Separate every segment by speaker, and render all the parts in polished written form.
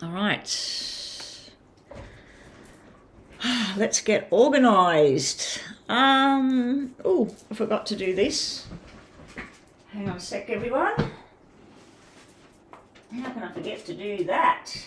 Speaker 1: All right. Let's get organized. Oh, I forgot to do this. Hang on a sec, everyone. How can I forget to do that?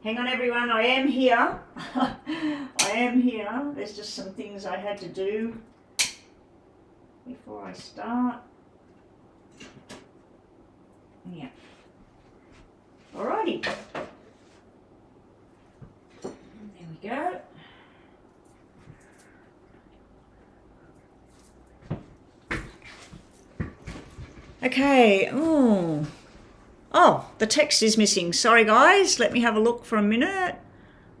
Speaker 1: Hang on, everyone, I am here. I am here. There's just some things I had to do before I start. Yeah. Alrighty. There we go. Okay. Oh, the text is missing. Sorry, guys. Let me have a look for a minute.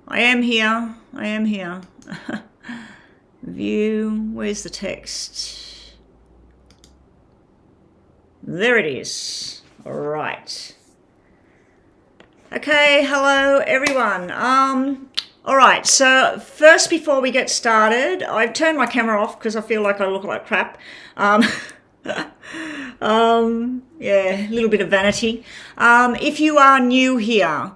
Speaker 1: I am here. I am here. View. Where's the text? There it is. All right. Okay. Hello, everyone. All right. So first, before we get started, I've turned my camera off because I feel like I look like crap. Yeah, a little bit of vanity. If you are new here,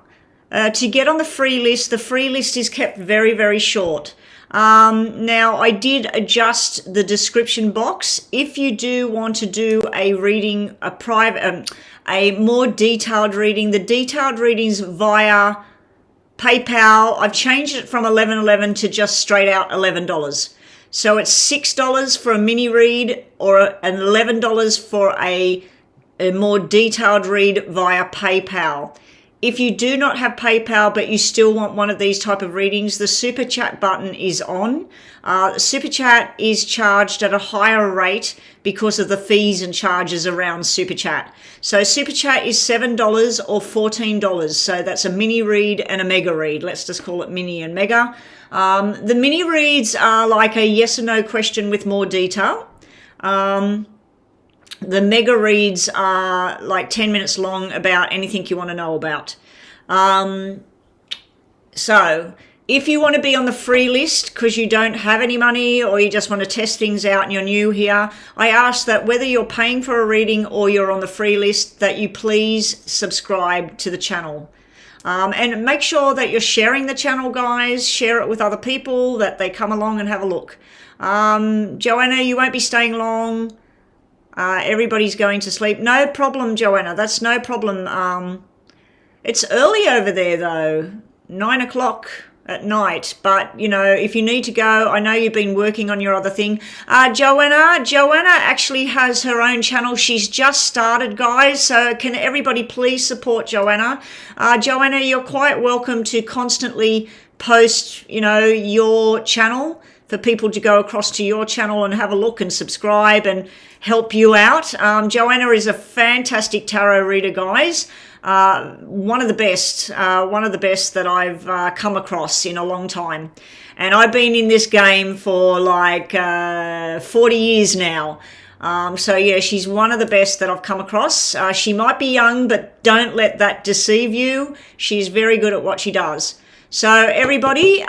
Speaker 1: to get on the free list is kept very, very short. Now, I did adjust the description box. If you do want to do a reading, a more detailed reading, the detailed readings via PayPal, I've changed it from $11.11 to just straight out $11. So it's $6 for a mini read or an $11 for a more detailed read via PayPal. If you do not have PayPal but you still want one of these type of readings, the Super Chat button is on. Super Chat is charged at a higher rate because of the fees and charges around Super Chat. So Super Chat is $7 or $14. So that's a mini read and a mega read. Let's just call it mini and mega. The mini reads are like a yes or no question with more detail. The mega reads are like 10 minutes long about anything you want to know about. So if you want to be on the free list because you don't have any money or you just want to test things out and you're new here, I ask that whether you're paying for a reading or you're on the free list, that you please subscribe to the channel. And make sure that you're sharing the channel, guys. Share it with other people, that they come along and have a look. Joanna, you won't be staying long. Everybody's going to sleep. No problem, Joanna. That's no problem. It's early over there, though. 9 o'clock at night. But, you know, if you need to go, I know you've been working on your other thing. Joanna actually has her own channel. She's just started, guys. So can everybody please support Joanna? Joanna, you're quite welcome to constantly post, you know, your channel for people to go across to your channel and have a look and subscribe and help you out. Joanna is a fantastic tarot reader, guys. One of the best that I've come across in a long time. And I've been in this game for like 40 years now. So yeah, she's one of the best that I've come across. She might be young, but don't let that deceive you. She's very good at what she does. So everybody,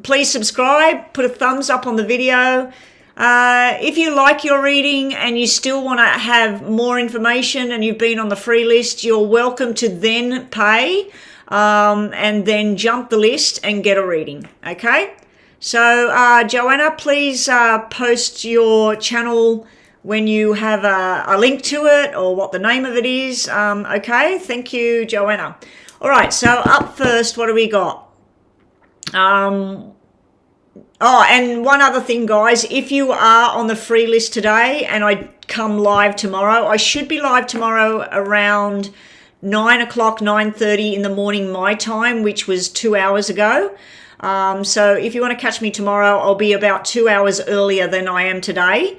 Speaker 1: please subscribe, put a thumbs up on the video. If you like your reading and you still want to have more information and you've been on the free list, you're welcome to then pay and then jump the list and get a reading. Okay? So, Joanna, please post your channel when you have a link to it or what the name of it is. Okay? Thank you, Joanna. All right, so up first, what do we got? Oh, and one other thing, guys, if you are on the free list today and I come live tomorrow, I should be live tomorrow around 9 o'clock, 9:30 in the morning my time, which was 2 hours ago. So if you want to catch me tomorrow, I'll be about 2 hours earlier than I am today.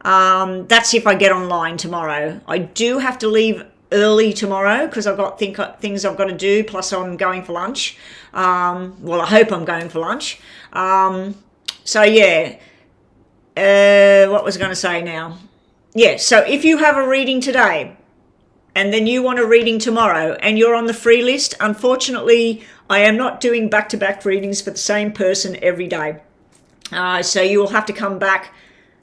Speaker 1: That's if I get online tomorrow. I do have to leave early tomorrow because I've got things I've got to do, plus I'm going for lunch. Well, I hope I'm going for lunch. So yeah, what was I going to say now? Yeah, so if you have a reading today and then you want a reading tomorrow and you're on the free list, unfortunately, I am not doing back-to-back readings for the same person every day. So you will have to come back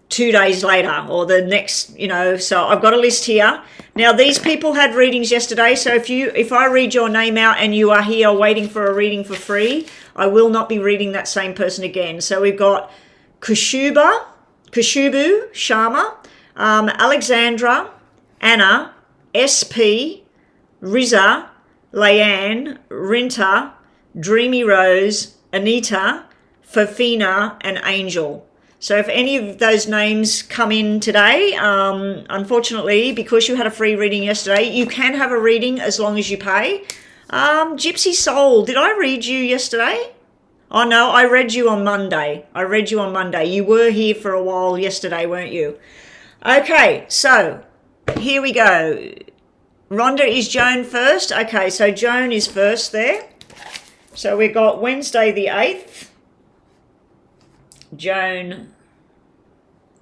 Speaker 1: 2 days later or the next, so I've got a list here. Now, these people had readings yesterday, so if I read your name out and you are here waiting for a reading for free, I will not be reading that same person again. So we've got Kushubu Sharma, Alexandra, Anna, SP, Riza, Layanne, Rinta, Dreamy Rose, Anita, Fafina, and Angel. So if any of those names come in today, unfortunately, because you had a free reading yesterday, you can have a reading as long as you pay. Gypsy Soul, did I read you yesterday? Oh no, I read you on Monday. You were here for a while yesterday, weren't you? Okay, so here we go. Rhonda, is Joan first? Okay, so Joan is first there. So we've got Wednesday the 8th. Joan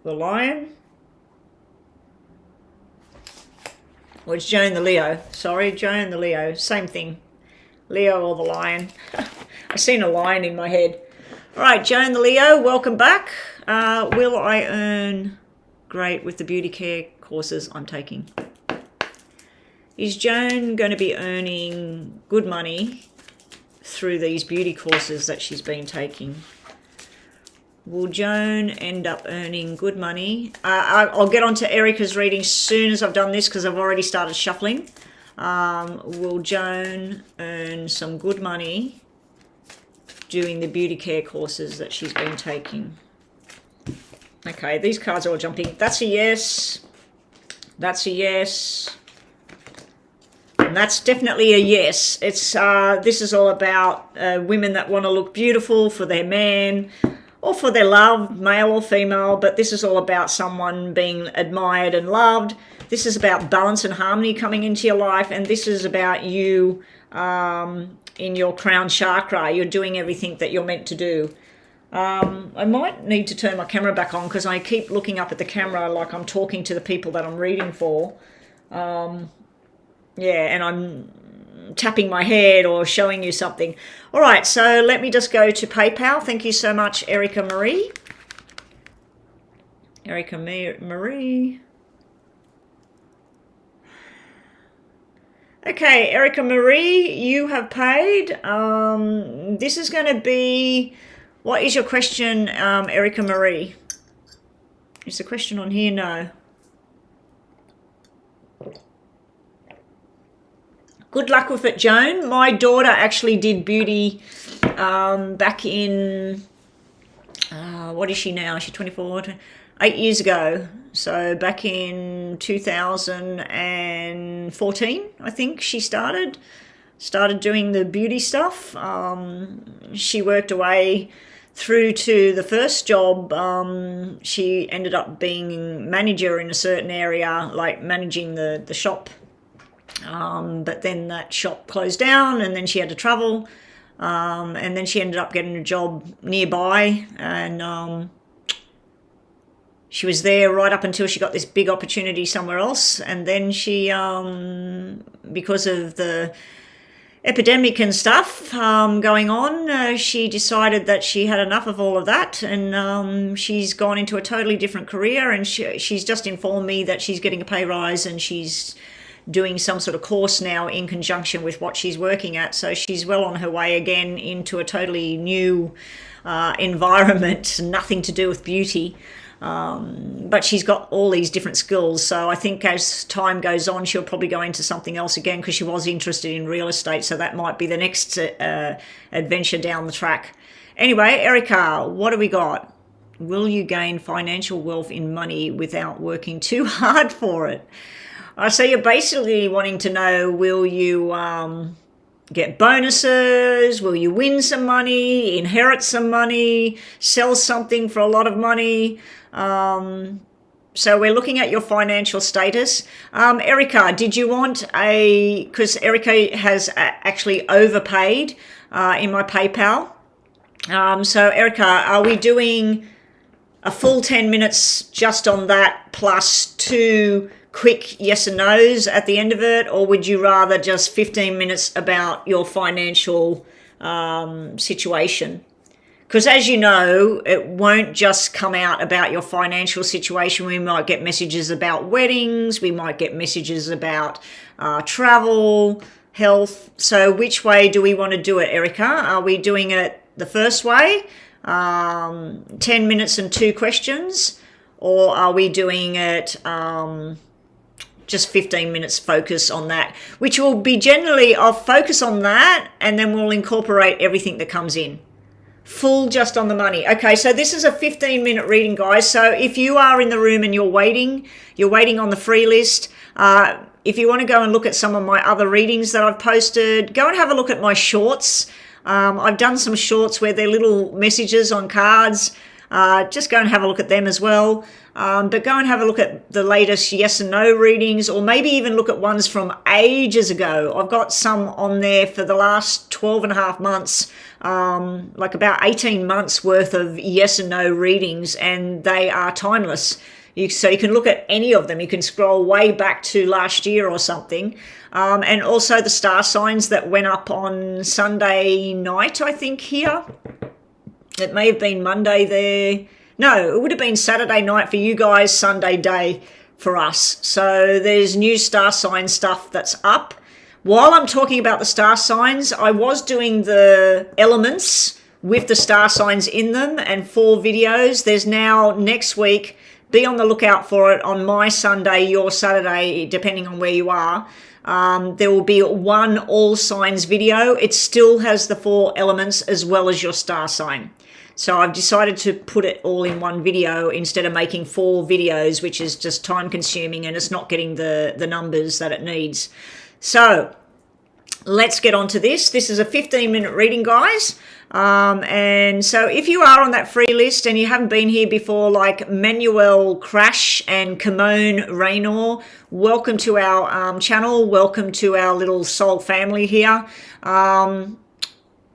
Speaker 1: the Lion. Or it's Joan the Leo. Sorry, Joan the Leo. Same thing. Leo or the Lion. I've seen a lion in my head. All right, Joan the Leo, welcome back. Will I earn great with the beauty care courses I'm taking? Is Joan going to be earning good money through these beauty courses that she's been taking? Will Joan end up earning good money? I'll get on to Erica's reading as soon as I've done this because I've already started shuffling. Will Joan earn some good money doing the beauty care courses that she's been taking? Okay, these cards are all jumping. That's a yes. That's a yes. And that's definitely a yes. It's this is all about women that want to look beautiful for their man or for their love, male or female, but this is all about someone being admired and loved. This is about balance and harmony coming into your life, and this is about you in your crown chakra. You're doing everything that you're meant to do. I might need to turn my camera back on because I keep looking up at the camera like I'm talking to the people that I'm reading for. Yeah, and I'm tapping my head or showing you something. All right, so let me just go to PayPal. Thank you so much, Erica Marie. Marie. Okay, Erica Marie, you have paid. This is going to be... What is your question, Erica Marie? Is the question on here? No. Good luck with it, Joan. My daughter actually did beauty back in, what is she now? She's 24, 8 years ago. So back in 2014, I think she started doing the beauty stuff. She worked away through to the first job. She ended up being manager in a certain area, like managing the shop. But then that shop closed down and then she had to travel. And then she ended up getting a job nearby, and she was there right up until she got this big opportunity somewhere else. And then she, because of the epidemic and stuff going on, she decided that she had enough of all of that, and she's gone into a totally different career, and she's just informed me that she's getting a pay rise and she's doing some sort of course now in conjunction with what she's working at. So she's well on her way again into a totally new environment, nothing to do with beauty. But she's got all these different skills. So I think as time goes on, she'll probably go into something else again, because she was interested in real estate. So that might be the next adventure down the track. Anyway, Erica, what do we got? Will you gain financial wealth in money without working too hard for it? So you're basically wanting to know, will you get bonuses? Will you win some money, inherit some money, sell something for a lot of money? So we're looking at your financial status. Erica, did you want because Erica has actually overpaid in my PayPal. So Erica, are we doing a full 10 minutes just on that plus 2 quick yes and no's at the end of it, or would you rather just 15 minutes about your financial situation? Because as you know, it won't just come out about your financial situation. We might get messages about weddings. We might get messages about travel, health. So which way do we want to do it, Erica? Are we doing it the first way, 10 minutes and 2 questions? Or are we doing it just 15 minutes focus on that? Which will be generally, I'll focus on that and then we'll incorporate everything that comes in. Full just on the money. Okay, so this is a 15-minute reading, guys. So if you are in the room and you're waiting on the free list, if you want to go and look at some of my other readings that I've posted, go and have a look at my shorts. I've done some shorts where they're little messages on cards. Just go and have a look at them as well. But go and have a look at the latest yes and no readings, or maybe even look at ones from ages ago. I've got some on there for the last 12 and a half months, like about 18 months worth of yes and no readings, and they are timeless. So you can look at any of them. You can scroll way back to last year or something. And also the star signs that went up on Sunday night, I think, here. It may have been Monday there. No, it would have been Saturday night for you guys, Sunday day for us. So there's new star sign stuff that's up. While I'm talking about the star signs, I was doing the elements with the star signs in them and 4 videos. There's now next week, be on the lookout for it on my Sunday, your Saturday, depending on where you are. There will be 1 all signs video. It still has the 4 elements as well as your star sign. So I've decided to put it all in 1 video instead of making 4 videos, which is just time consuming and it's not getting the numbers that it needs. So let's get on to this. This is a 15-minute reading, guys. And so if you are on that free list and you haven't been here before, like Manuel Crash and Kimone Raynor, welcome to our channel. Welcome to our little soul family here.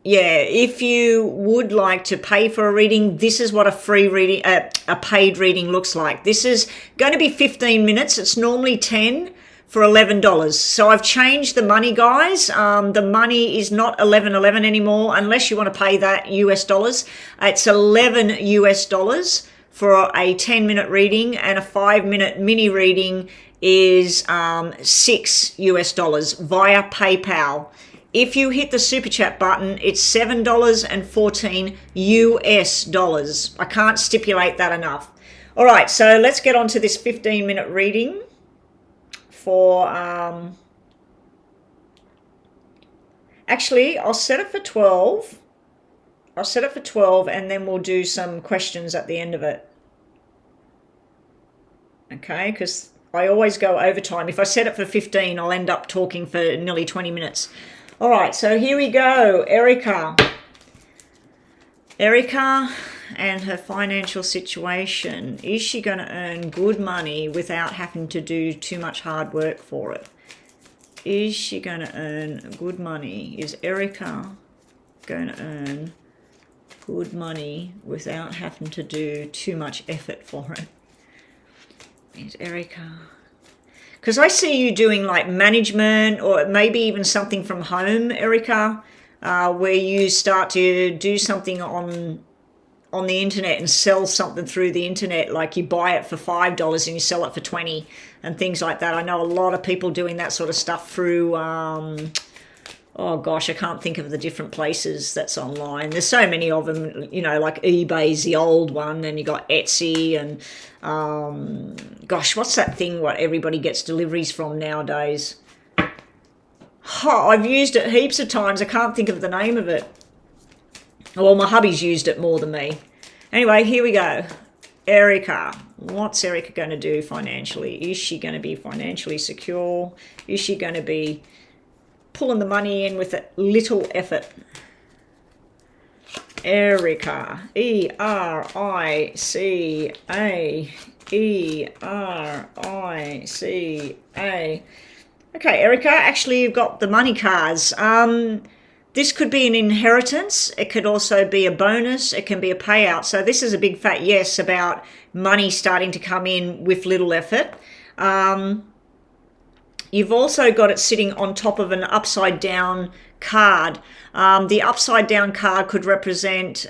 Speaker 1: Yeah, if you would like to pay for a reading, this is what a free reading, a paid reading looks like. This is going to be 15 minutes. It's normally 10 for $11. So I've changed the money, guys. The money is not $11.11 anymore, unless you want to pay that US dollars. It's $11 US for a 10-minute reading, and a 5-minute mini reading is $6 US via PayPal. If you hit the super chat button, it's $7.14 US. I can't stipulate that enough. All right, so let's get on to this 15-minute reading for, actually, I'll set it for 12. I'll set it for 12 and then we'll do some questions at the end of it. Okay, because I always go overtime. If I set it for 15, I'll end up talking for nearly 20 minutes. All right, so here we go. Erica and her financial situation. Is she going to earn good money without having to do too much hard work for it? Is she going to earn good money? Is Erica going to earn good money without having to do too much effort for it? Is Erica... Because I see you doing like management or maybe even something from home, Erica, where you start to do something on the internet and sell something through the internet, like you buy it for $5 and you sell it for $20 and things like that. I know a lot of people doing that sort of stuff through, oh gosh, I can't think of the different places that's online. There's so many of them, you know, like eBay's the old one, and you got Etsy and, gosh, what's that thing what everybody gets deliveries from nowadays? Oh, I've used it heaps of times. I can't think of the name of it. Well, my hubby's used it more than me. Anyway, here we go. Erica. What's Erica going to do financially? Is she going to be financially secure? Is she going to be pulling the money in with a little effort? Erica. E-R-I-C-A. E-R-I-C-A. Okay, Erica, actually you've got the money cards. This could be an inheritance. It could also be a bonus. It can be a payout. So this is a big fat yes about money starting to come in with little effort. You've also got it sitting on top of an upside down card. The upside down card could represent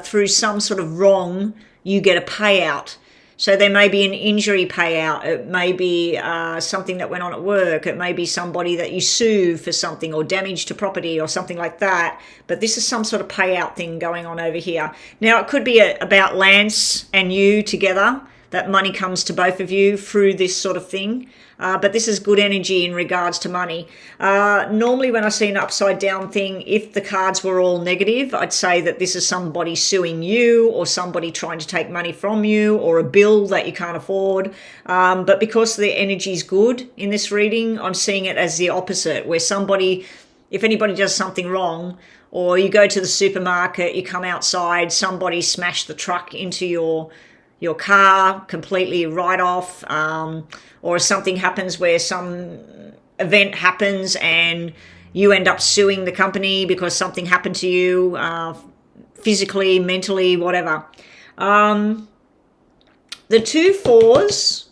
Speaker 1: through some sort of wrong, you get a payout. So there may be an injury payout. It may be something that went on at work. It may be somebody that you sue for something or damage to property or something like that. But this is some sort of payout thing going on over here. Now, it could be about Lance and you together, that money comes to both of you through this sort of thing. But this is good energy in regards to money. Normally when I see an upside down thing, if the cards were all negative, I'd say that this is somebody suing you or somebody trying to take money from you or a bill that you can't afford. But because the energy is good in this reading, I'm seeing it as the opposite, where somebody, if anybody does something wrong, or you go to the supermarket, you come outside, somebody smashed the truck into your car, completely right off, or something happens where some event happens and you end up suing the company because something happened to you, physically, mentally, whatever. The 2 4s,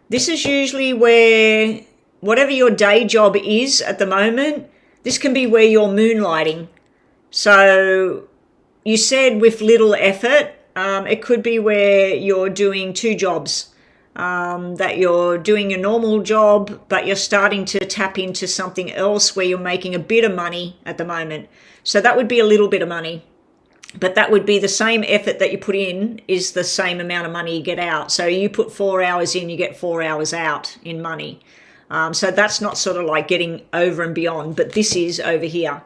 Speaker 1: this is usually where whatever your day job is at the moment, this can be where you're moonlighting. So you said with little effort, it could be where you're doing 2 jobs, that you're doing your normal job, but you're starting to tap into something else where you're making a bit of money at the moment. So that would be a little bit of money, but that would be the same effort that you put in is the same amount of money you get out. So you put 4 hours in, you get 4 hours out in money. So that's not sort of like getting over and beyond, but this is over here.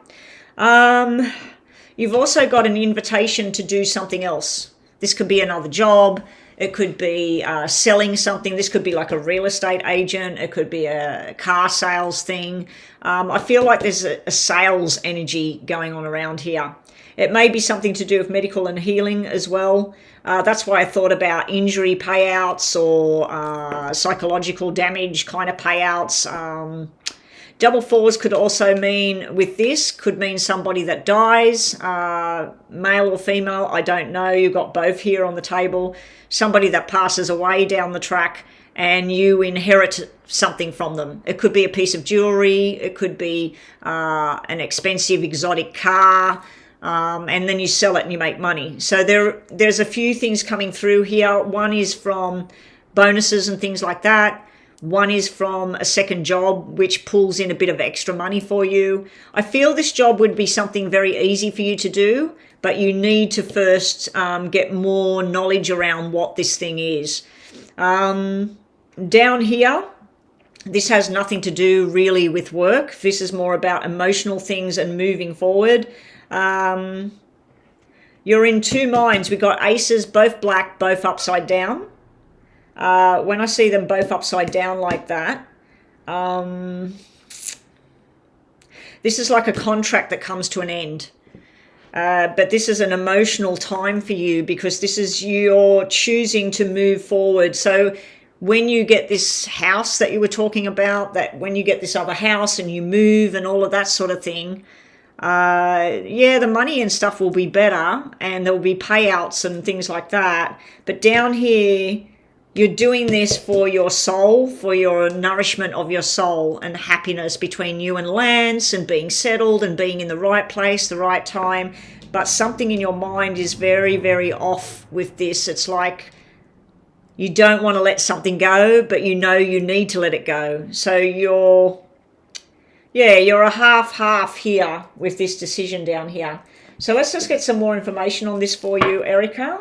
Speaker 1: You've also got an invitation to do something else. This could be another job. It could be selling something. This could be like a real estate agent. It could be a car sales thing. I feel like there's a sales energy going on around here. It may be something to do with medical and healing as well. That's why I thought about injury payouts or psychological damage kind of payouts. Double 4s could also mean, with this, could mean somebody that dies, male or female, I don't know. You've got both here on the table. Somebody that passes away down the track and you inherit something from them. It could be a piece of jewelry. It could be an expensive exotic car. And then you sell it and you make money. So there's a few things coming through here. One is from bonuses and things like that. One is from a second job, which pulls in a bit of extra money for you. I feel this job would be something very easy for you to do, but you need to first get more knowledge around what this thing is. Down here, this has nothing to do really with work. This is more about emotional things and moving forward. You're in 2 minds. We've got aces, both black, both upside down. When I see them both upside down like that, this is like a contract that comes to an end. But this is an emotional time for you because this is you're choosing to move forward. So when you get this house that you were talking about, that when you get this other house and you move and all of that sort of thing, yeah, the money and stuff will be better and there will be payouts and things like that. But down here, you're doing this for your soul, for your nourishment of your soul and happiness between you and Lance and being settled and being in the right place, the right time. But something in your mind is very, very off with this. It's like you don't want to let something go, but you know you need to let it go. So you're a half here with this decision down here. So let's just get some more information on this for you, Erica.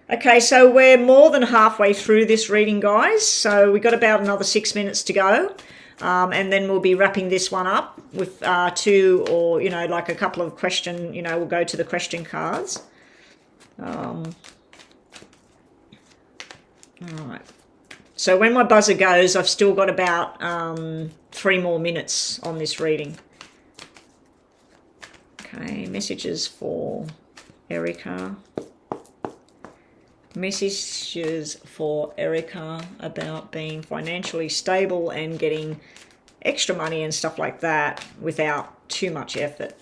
Speaker 1: Okay, so we're more than halfway through this reading, guys. So we've got about another 6 minutes to go. And then we'll be wrapping this one up with 2 or, like a couple of we'll go to the question cards. All right. So when my buzzer goes, I've still got about 3 more minutes on this reading. Okay, messages for Erica. Messages for Erica about being financially stable and getting extra money and stuff like that without too much effort.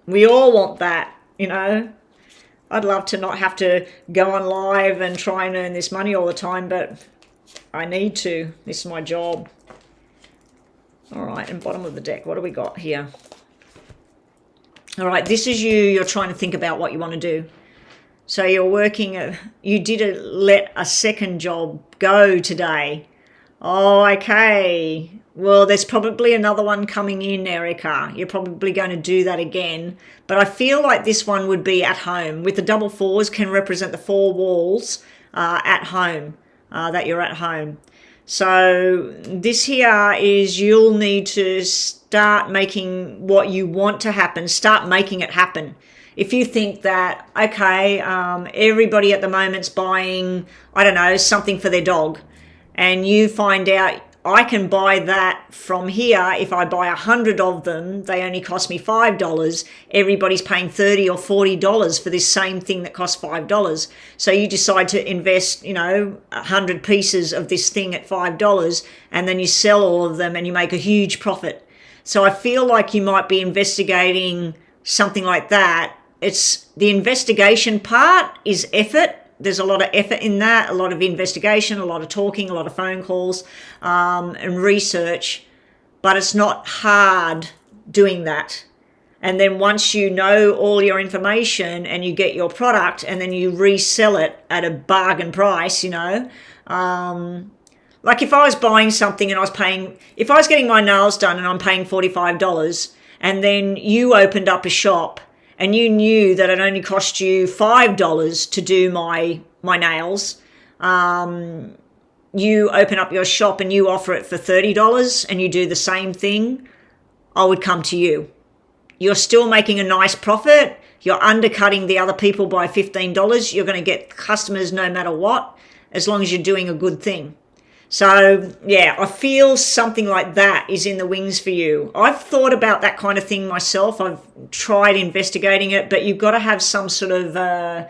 Speaker 1: We all want that, you know. I'd love to not have to go on live and try and earn this money all the time, but I need to. This is my job. All right, and bottom of the deck, what do we got here? All right, this is you. You're trying to think about what you want to do. So you're working, you did let a second job go today. Oh, okay. Well, there's probably another one coming in, Erica. You're probably going to do that again. But I feel like this one would be at home. With the double fours can represent the four walls at home, that you're at home. So this here is you'll need to start making what you want to happen. Start making it happen. If you think that, okay, everybody at the moment's buying, I don't know, something for their dog, and you find out I can buy that from here. If I buy 100 of them, they only cost me $5. Everybody's paying $30 or $40 for this same thing that costs $5. So you decide to invest, you know, 100 pieces of this thing at $5, and then you sell all of them and you make a huge profit. So I feel like you might be investigating something like that. It's the investigation part is effort. There's a lot of effort in that, a lot of investigation, a lot of talking, a lot of phone calls and research, but it's not hard doing that. And then once you know all your information and you get your product and then you resell it at a bargain price, you know, like if I was buying something and if I was getting my nails done and I'm paying $45 and then you opened up a shop and you knew that it only cost you $5 to do my nails, you open up your shop and you offer it for $30 and you do the same thing, I would come to you. You're still making a nice profit. You're undercutting the other people by $15. You're going to get customers no matter what, as long as you're doing a good thing. So, yeah, I feel something like that is in the wings for you. I've thought about that kind of thing myself. I've tried investigating it, but you've got to have some sort of,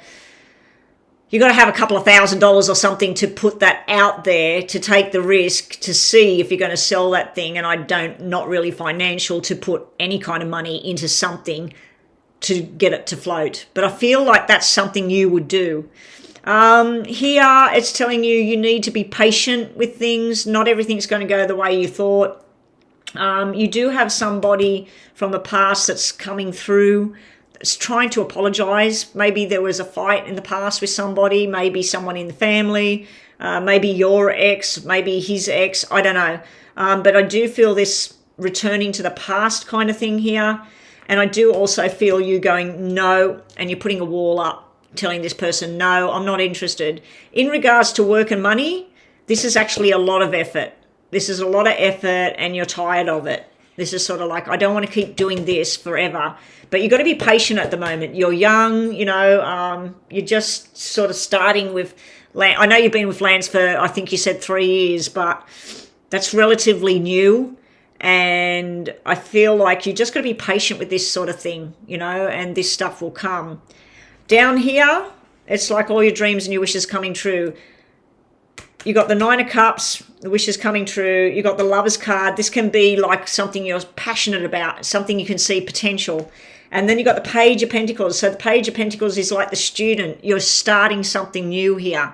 Speaker 1: you've got to have a couple of $1,000s or something to put that out there, to take the risk, to see if you're going to sell that thing. And not really financial to put any kind of money into something to get it to float. But I feel like that's something you would do. Here it's telling you need to be patient with things. Not everything's going to go the way you thought. You do have somebody from the past that's coming through, that's trying to apologize. Maybe there was a fight in the past with somebody, maybe someone in the family, maybe your ex, maybe his ex, I don't know. But I do feel this returning to the past kind of thing here. And I do also feel you going no, and you're putting a wall up, telling this person, no, I'm not interested. In regards to work and money, this is actually a lot of effort. This is a lot of effort and you're tired of it. This is sort of like, I don't want to keep doing this forever. But you've got to be patient at the moment. You're young, you know, you're just sort of starting with land. I know you've been with lands for, I think you said 3 years, but that's relatively new. And I feel like you just got to be patient with this sort of thing, you know, and this stuff will come. Down here, it's like all your dreams and your wishes coming true. You got the Nine of Cups, the wishes coming true. You got the Lover's card. This can be like something you're passionate about, something you can see potential. And then you got the Page of Pentacles. So the Page of Pentacles is like the student. You're starting something new here.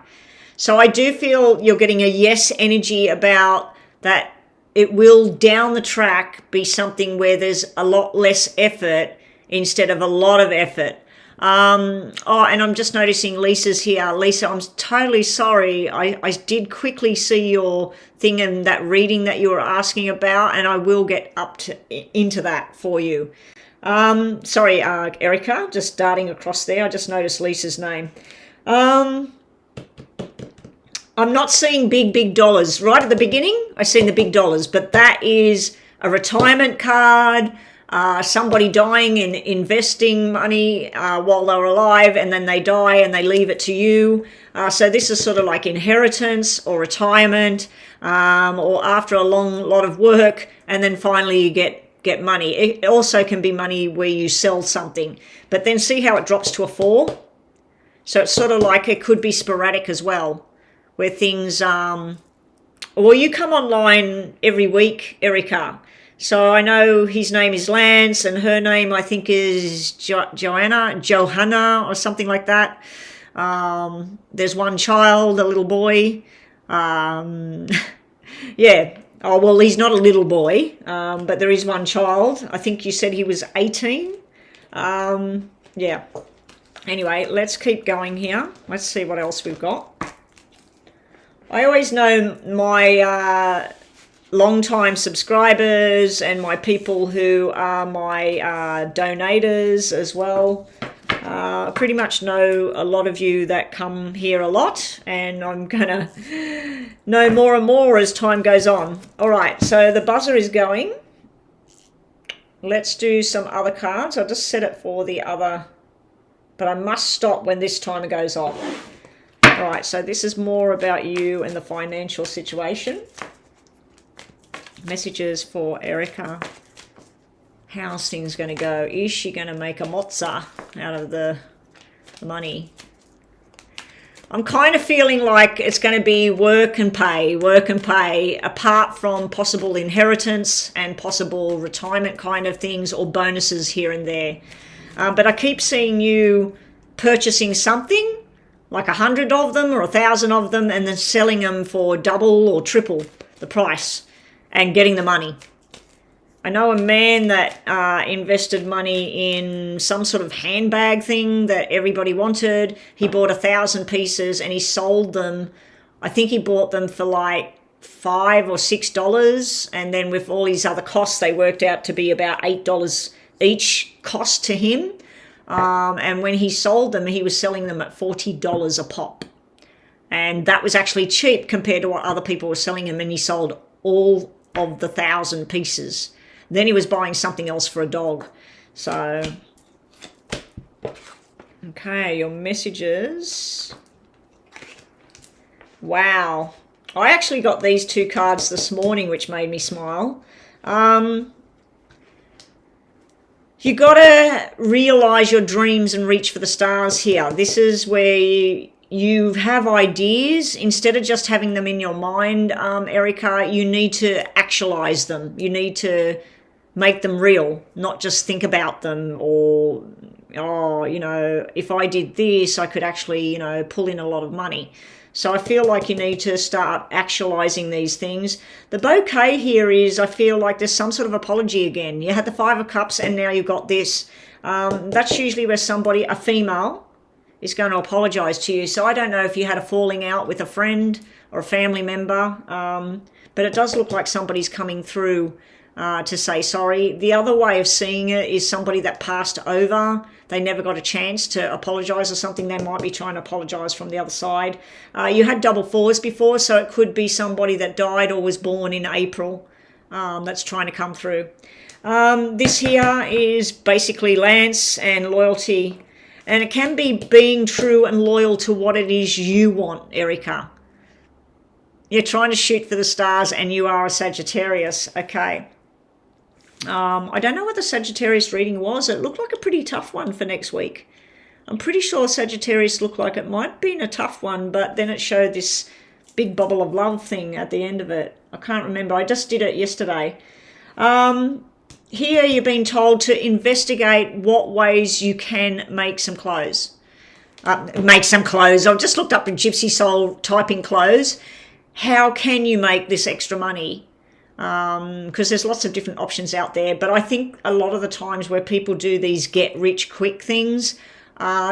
Speaker 1: So I do feel you're getting a yes energy about that. It will down the track be something where there's a lot less effort instead of a lot of effort. And I'm just noticing Lisa's here. Lisa, I'm totally sorry. I did quickly see your thing and that reading that you were asking about, and I will get into that for you. Sorry, Erica, just darting across there. I just noticed Lisa's name. I'm not seeing big dollars. Right at the beginning, I seen the big dollars, but that is a retirement card. Somebody dying and investing money while they're alive, and then they die and they leave it to you. So this is sort of like inheritance or retirement, or after a long lot of work, and then finally you get get money. It also can be money where you sell something. But then see how it drops to a 4? So it's sort of like it could be sporadic as well, where things, well, you come online every week, Erica. So I know his name is Lance and her name I think is Johanna or something like that. There's one child, a little boy. Yeah. Oh, well, he's not a little boy, but there is one child. I think you said he was 18. Yeah. Anyway, let's keep going here. Let's see what else we've got. I always know my long-time subscribers and my people who are my donators as well. I pretty much know a lot of you that come here a lot, and I'm going to know more and more as time goes on. All right, so the buzzer is going. Let's do some other cards. I'll just set it for the other, but I must stop when this timer goes off. All right, so this is more about you and the financial situation. Messages for Erica. How's things going to go? Is she going to make a mozza out of the money? I'm kind of feeling like it's going to be work and pay, apart from possible inheritance and possible retirement kind of things or bonuses here and there. But I keep seeing you purchasing something, like 100 of them or 1,000 of them, and then selling them for double or triple the price and getting the money. I know a man that invested money in some sort of handbag thing that everybody wanted. He bought 1,000 pieces and he sold them. I think he bought them for like $5 or $6. And then with all his other costs, they worked out to be about $8 each cost to him. And when he sold them, he was selling them at $40 a pop. And that was actually cheap compared to what other people were selling him. And he sold all of the 1,000 pieces. Then he was buying something else for a dog. So, okay, your messages. Wow. I actually got these 2 cards this morning, which made me smile. You got to realize your dreams and reach for the stars here. This is where you have ideas. Instead of just having them in your mind, Erica, you need to actualize them. You need to make them real, not just think about them or, oh, you know, if I did this, I could actually, you know, pull in a lot of money. So I feel like you need to start actualizing these things. The bouquet here is, I feel like there's some sort of apology again. You had the 5 of Cups and now you've got this. That's usually where somebody, a female, is going to apologize to you. So I don't know if you had a falling out with a friend or a family member, but it does look like somebody's coming through to say sorry. The other way of seeing it is somebody that passed over. They never got a chance to apologize or something. They might be trying to apologize from the other side. You had double 4s before, so it could be somebody that died or was born in April that's trying to come through. This here is basically Lance and loyalty. And it can be being true and loyal to what it is you want, Erica. You're trying to shoot for the stars and you are a Sagittarius. Okay. I don't know what the Sagittarius reading was. It looked like a pretty tough one for next week. I'm pretty sure Sagittarius looked like it might have been a tough one, but then it showed this big bubble of love thing at the end of it. I can't remember. I just did it yesterday. Here you're being told to investigate what ways you can make some clothes. Make some clothes. I've just looked up in Gypsy Soul typing clothes. How can you make this extra money? Because there's lots of different options out there. But I think a lot of the times where people do these get rich quick things,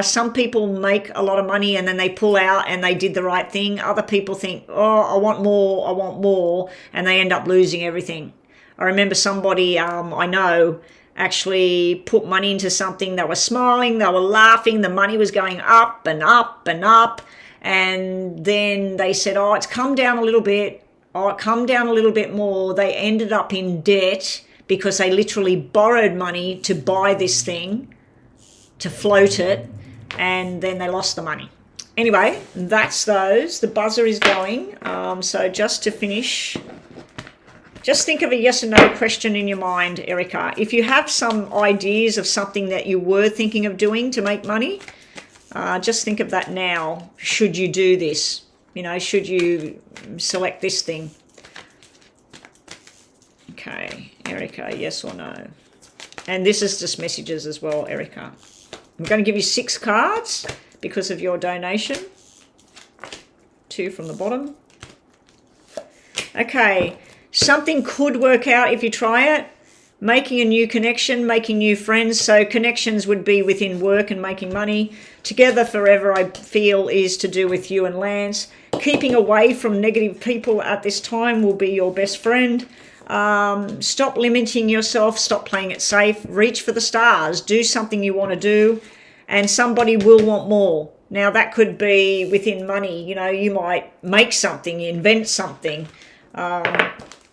Speaker 1: some people make a lot of money and then they pull out and they did the right thing. Other people think, oh, I want more, and they end up losing everything. I remember somebody I know actually put money into something. They were smiling, they were laughing, the money was going up and up and up. And then they said, oh, it's come down a little bit. Oh, it come down a little bit more. They ended up in debt because they literally borrowed money to buy this thing, to float it, and then they lost the money. Anyway, that's those. The buzzer is going. So just to finish Just think of a yes or no question in your mind, Erica. If you have some ideas of something that you were thinking of doing to make money, just think of that now. Should you do this? You know, should you select this thing? Okay, Erica, yes or no? And this is just messages as well, Erica. I'm going to give you 6 cards because of your donation. 2 from the bottom. Okay, something could work out if you try it. Making a new connection, making new friends. So connections would be within work and making money. Together forever, I feel, is to do with you and Lance. Keeping away from negative people at this time will be your best friend. Stop limiting yourself. Stop playing it safe. Reach for the stars. Do something you want to do. And somebody will want more. Now, that could be within money. You know, you might make something, invent something.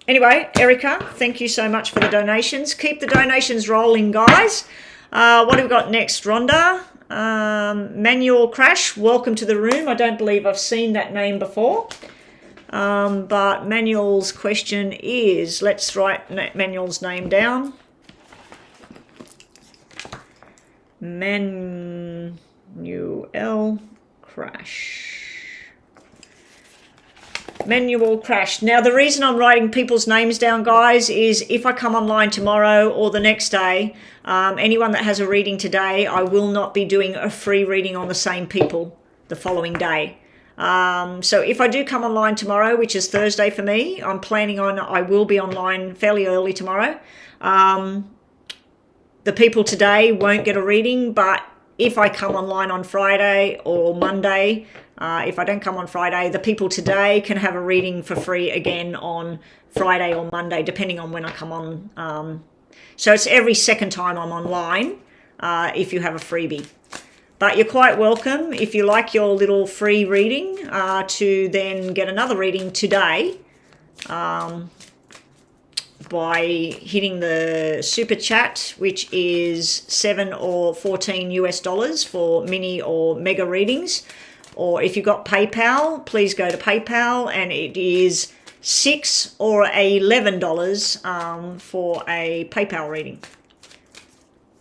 Speaker 1: Anyway, Erica, thank you so much for the donations. Keep the donations rolling, guys. What have we got next, Rhonda? Manual Crash, welcome to the room. I don't believe I've seen that name before. But Manuel's question is, let's write Manuel's name down. Manuel Crash. Manual Crash. Now, the reason I'm writing people's names down, guys, is if I come online tomorrow or the next day, anyone that has a reading today, I will not be doing a free reading on the same people the following day. So if I do come online tomorrow, which is Thursday for me, I'm planning on, I will be online fairly early tomorrow. The people today won't get a reading, but if I come online on Friday or Monday, if I don't come on Friday, the people today can have a reading for free again on Friday or Monday, depending on when I come on. So it's every second time I'm online if you have a freebie. But you're quite welcome, if you like your little free reading, to then get another reading today by hitting the super chat, which is 7 or 14 US dollars for mini or mega readings. Or if you've got PayPal, please go to PayPal, and it is $6 or $11 for a PayPal reading.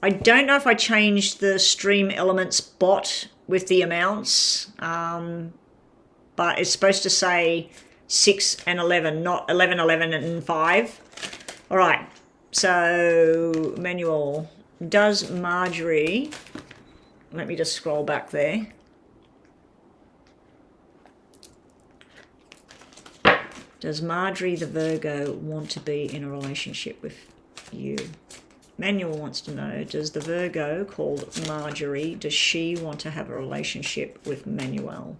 Speaker 1: I don't know if I changed the Stream Elements bot with the amounts, but it's supposed to say 6 and 11, not 11, 11 and 5. All right, so Manuel, does Marjorie, let me just scroll back there. Does Marjorie the Virgo want to be in a relationship with you? Manuel wants to know, does the Virgo called Marjorie, does she want to have a relationship with Manuel?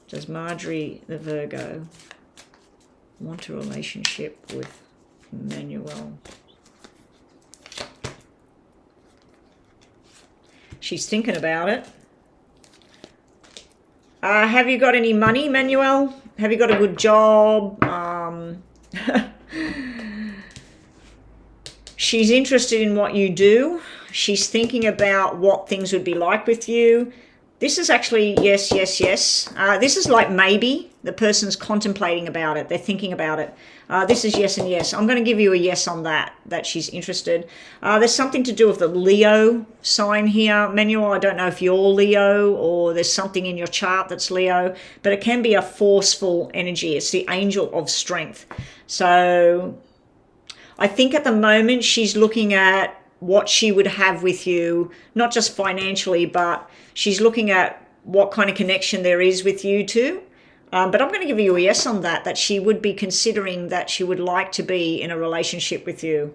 Speaker 1: Does Marjorie the Virgo want a relationship with Manuel? She's thinking about it. Have you got any money, Manuel? Have you got a good job? She's interested in what you do. She's thinking about what things would be like with you. This is actually yes, yes, yes. This is like maybe. The person's contemplating about it. They're thinking about it. This is yes and yes. I'm going to give you a yes on that she's interested. There's something to do with the Leo sign here. Manuel, I don't know if you're Leo or there's something in your chart that's Leo, but it can be a forceful energy. It's the angel of strength. So I think at the moment she's looking at what she would have with you, not just financially, but she's looking at what kind of connection there is with you two. But I'm going to give you a yes on that she would be considering that she would like to be in a relationship with you.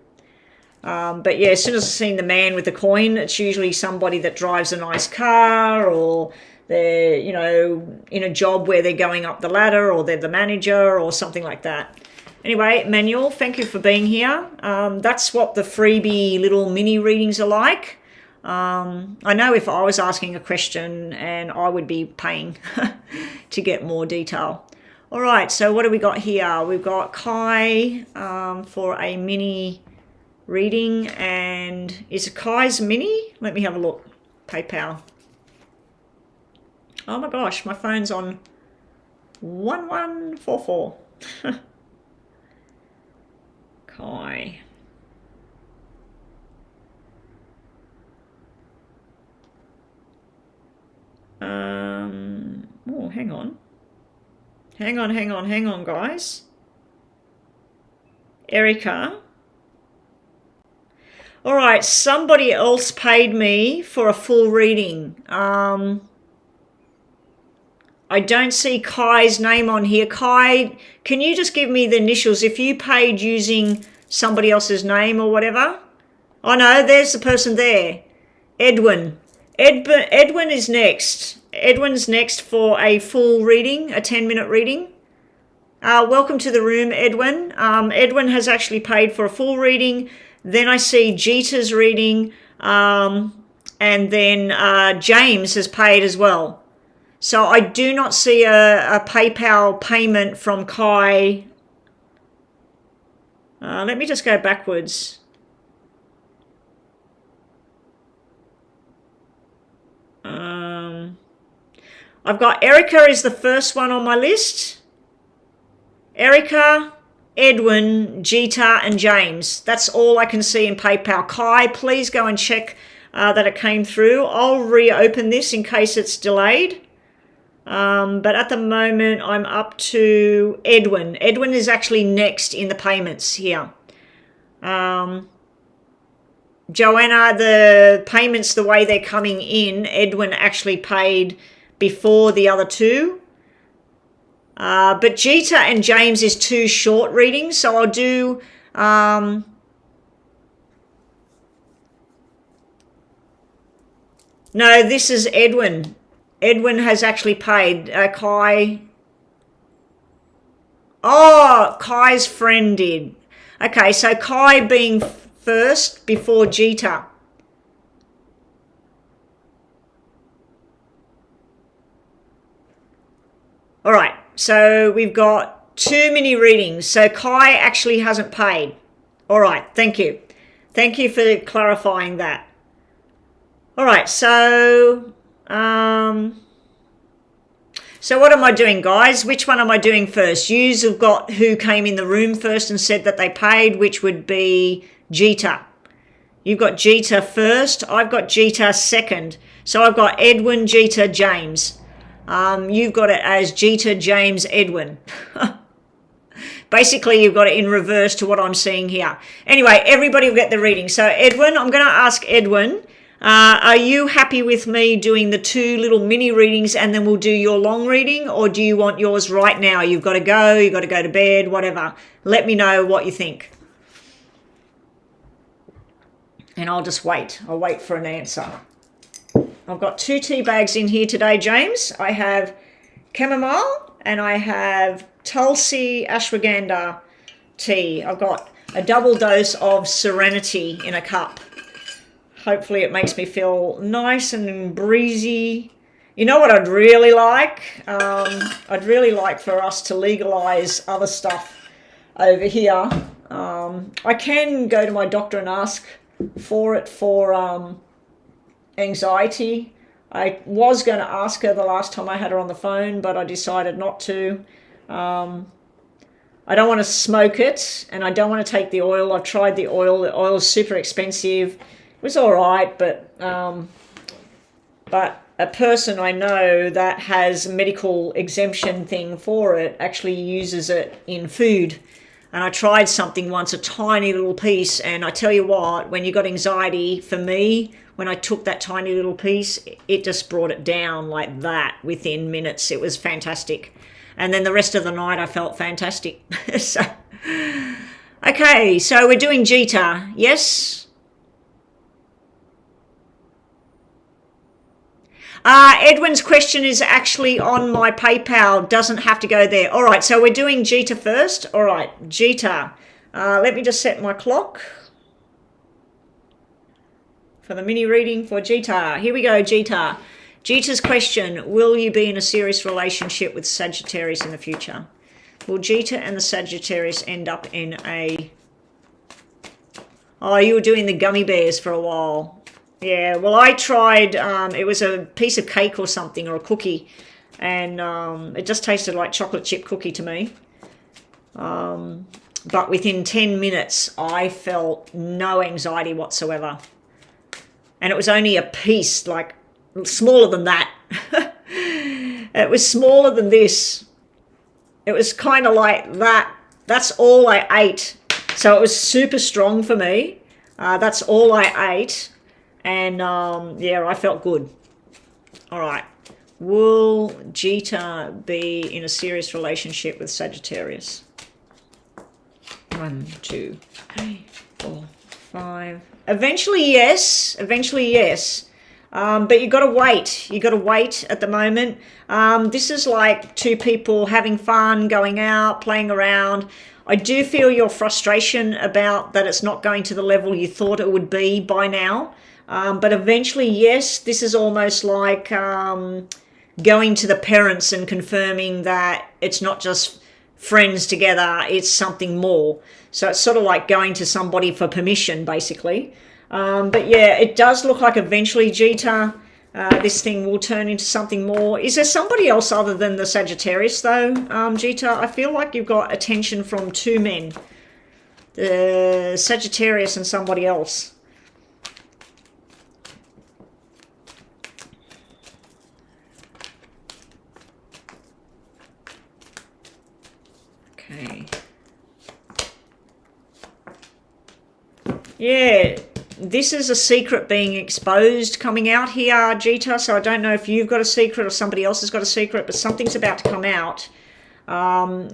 Speaker 1: But yeah, as soon as I've seen the man with the coin, it's usually somebody that drives a nice car, or they're, you know, in a job where they're going up the ladder, or they're the manager or something like that. Anyway, Manuel, thank you for being here. That's what the freebie little mini readings are like. I know if I was asking a question and I would be paying to get more detail. All right, so what do we got here? We've got Kai for a mini reading, and is it Kai's mini? Let me have a look. PayPal. Oh my gosh, my phone's on 1144. Hang on. Hang on, guys. Erica. All right, somebody else paid me for a full reading. I don't see Kai's name on here. Kai, can you just give me the initials if you paid using somebody else's name or whatever? Oh no, there's the person there. Edwin. Edwin is next. Edwin's next for a full reading, a 10-minute reading. Welcome to the room, Edwin. Edwin has actually paid for a full reading. Then I see Jeeta's reading, and then James has paid as well. So I do not see a PayPal payment from Kai. Let me just go backwards. I've got Erica is the first one on my list. Erica, Edwin, Jeeta, and James. That's all I can see in PayPal. Kai, please go and check that it came through. I'll reopen this in case it's delayed. But at the moment, I'm up to Edwin. Edwin is actually next in the payments here. Joanna, the payments, the way they're coming in, Edwin actually paid before the other two. But Jeeta and James is 2 short readings, so I'll do no, this is Edwin. Edwin has actually paid. Kai. Oh, Kai's friend did. Okay, so Kai being first before Jeeta. All right, so we've got 2 mini readings. So Kai actually hasn't paid. All right, thank you. Thank you for clarifying that. All right, so what am I doing, guys? Which one am I doing first? Yous have got who came in the room first and said that they paid, which would be Jeeta. You've got Jeeta first. I've got Jeeta second. So I've got Edwin, Jeeta, James. You've got it as Jeeta, James, Edwin. Basically, you've got it in reverse to what I'm seeing here. Anyway, everybody will get the reading. So Edwin, I'm going to ask Edwin, are you happy with me doing the 2 little mini readings and then we'll do your long reading, or do you want yours right now? You've got to go to bed, whatever. Let me know what you think. And I'll just wait. I'll wait for an answer. I've got 2 tea bags in here today, James. I have chamomile and I have Tulsi ashwagandha tea. I've got a double dose of Serenity in a cup. Hopefully it makes me feel nice and breezy. You know what I'd really like? I'd really like for us to legalise other stuff over here. I can go to my doctor and ask for it for anxiety. I was going to ask her the last time I had her on the phone, but I decided not to. I don't want to smoke it, and I don't want to take the oil. I've tried the oil. The oil is super expensive. It was all right, but a person I know that has a medical exemption thing for it actually uses it in food. And I tried something once, a tiny little piece, and I tell you what, when you got anxiety, for me, when I took that tiny little piece, it just brought it down like that within minutes. It was fantastic. And then the rest of the night I felt fantastic. So, okay, so we're doing Jeeta, yes? Edwin's question is actually on my PayPal, doesn't have to go there. All right, so we're doing Jeeta first. All right, Jeeta. Let me just set my clock for the mini reading for Jeeta. Here we go, Jeeta. Jeeta's question, will you be in a serious relationship with Sagittarius in the future? Will Jeeta and the Sagittarius end up in a... Oh, you were doing the gummy bears for a while. Yeah, well, I tried, it was a piece of cake or something, or a cookie, and it just tasted like chocolate chip cookie to me. But within 10 minutes, I felt no anxiety whatsoever. And it was only a piece, like, smaller than that. It was smaller than this. It was kind of like that. That's all I ate. So it was super strong for me. That's all I ate. And yeah, I felt good. All right. Will Jita be in a serious relationship with Sagittarius? 1, 2, 3, 4, 5. Eventually, yes. Eventually, yes. But you got to wait. You got to wait at the moment. This is like two people having fun, going out, playing around. I do feel your frustration about that it's not going to the level you thought it would be by now. But eventually, yes, this is almost like going to the parents and confirming that it's not just friends together, it's something more. So it's sort of like going to somebody for permission, basically. But yeah, it does look like eventually, Jita, this thing will turn into something more. Is there somebody else other than the Sagittarius, though, Jita? I feel like you've got attention from two men. The Sagittarius and somebody else. Okay. Yeah, this is a secret being exposed coming out here, Jita. So I don't know if you've got a secret or somebody else has got a secret, but something's about to come out.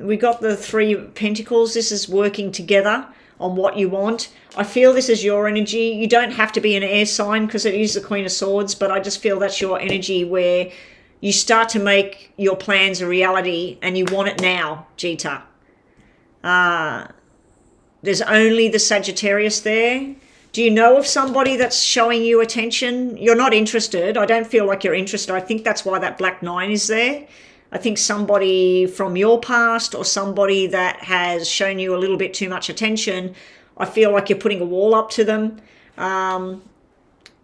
Speaker 1: We got the 3 of Pentacles. This is working together on what you want. I feel this is your energy. You don't have to be an air sign because it is the Queen of Swords, but I just feel that's your energy where you start to make your plans a reality and you want it now, Jita. There's only the Sagittarius there. Do you know of somebody that's showing you attention? You're not interested. I don't feel like you're interested. I think that's why that black 9 is there. I think somebody from your past or somebody that has shown you a little bit too much attention, I feel like you're putting a wall up to them. And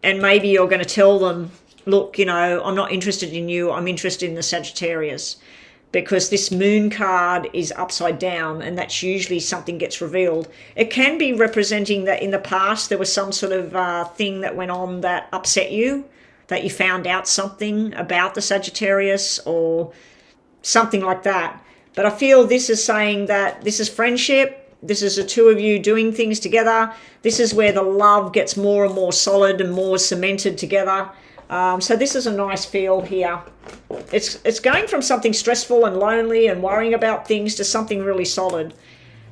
Speaker 1: maybe you're going to tell them, look, you know, I'm not interested in you. I'm interested in the Sagittarius. Because this moon card is upside down and that's usually something gets revealed. It can be representing that in the past there was some sort of thing that went on that upset you, that you found out something about the Sagittarius or something like that. But I feel this is saying that this is friendship. This is the two of you doing things together. This is where the love gets more and more solid and more cemented together. So this is a nice feel here. It's going from something stressful and lonely and worrying about things to something really solid.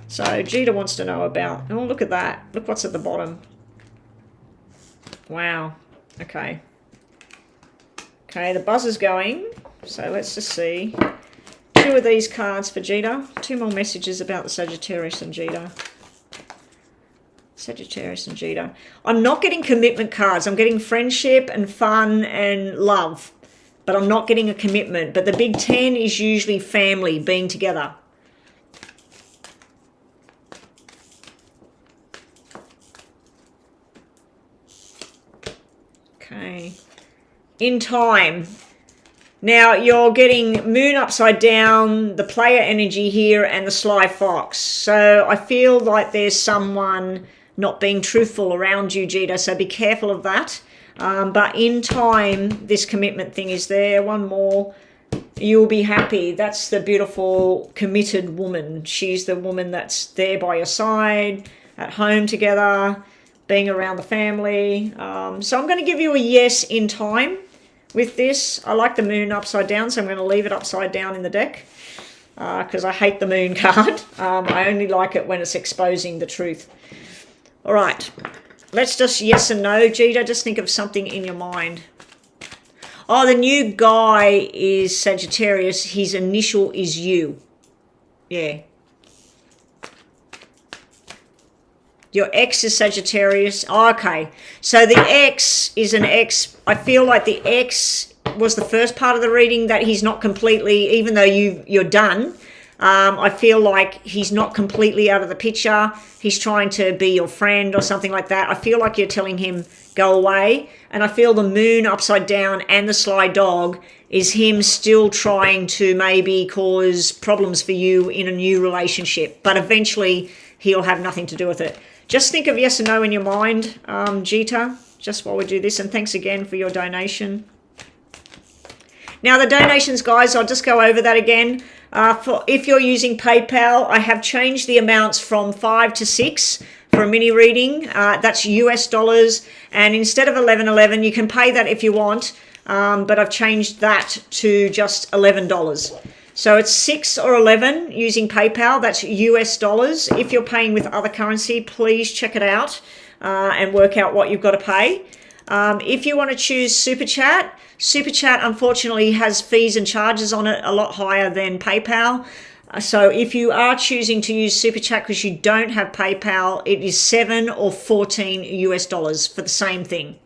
Speaker 1: So Jita wants to know about, oh, look at that. Look what's at the bottom. Wow. Okay. Okay, the buzz is going. So let's just see. 2 of these cards for Jita. 2 more messages about the Sagittarius and Jita. Sagittarius and Jita. I'm not getting commitment cards. I'm getting friendship and fun and love. But I'm not getting a commitment. But the big 10 is usually family being together. Okay. In time. Now you're getting moon upside down, the player energy here, and the sly fox. So I feel like there's someone not being truthful around you, Jita, so be careful of that. But in time, this commitment thing is there. One more. You'll be happy. That's the beautiful, committed woman. She's the woman that's there by your side, at home together, being around the family. So I'm going to give you a yes in time with this. I like the moon upside down, so I'm going to leave it upside down in the deck because I hate the moon card. I only like it when it's exposing the truth. All right, let's just yes and no, Jita. Just think of something in your mind. Oh, the new guy is Sagittarius. His initial is U. Yeah. Your ex is Sagittarius. Oh, okay. So the ex is an ex. I feel like the ex was the first part of the reading that he's not completely, even though you're done. I feel like he's not completely out of the picture. He's trying to be your friend or something like that. I feel like you're telling him, go away. And I feel the moon upside down and the sly dog is him still trying to maybe cause problems for you in a new relationship. But eventually he'll have nothing to do with it. Just think of yes and no in your mind, Jita, just while we do this. And thanks again for your donation. Now the donations, guys, I'll just go over that again. If you're using PayPal, I have changed the amounts from 5 to 6 for a mini reading. That's US dollars. And instead of $11.11, you can pay that if you want. But I've changed that to just $11. So it's 6 or 11 using PayPal. That's US dollars. If you're paying with other currency, please check it out and work out what you've got to pay. If you want to choose Super Chat unfortunately has fees and charges on it a lot higher than PayPal. So if you are choosing to use Super Chat because you don't have PayPal, it is 7 or 14 US dollars for the same thing.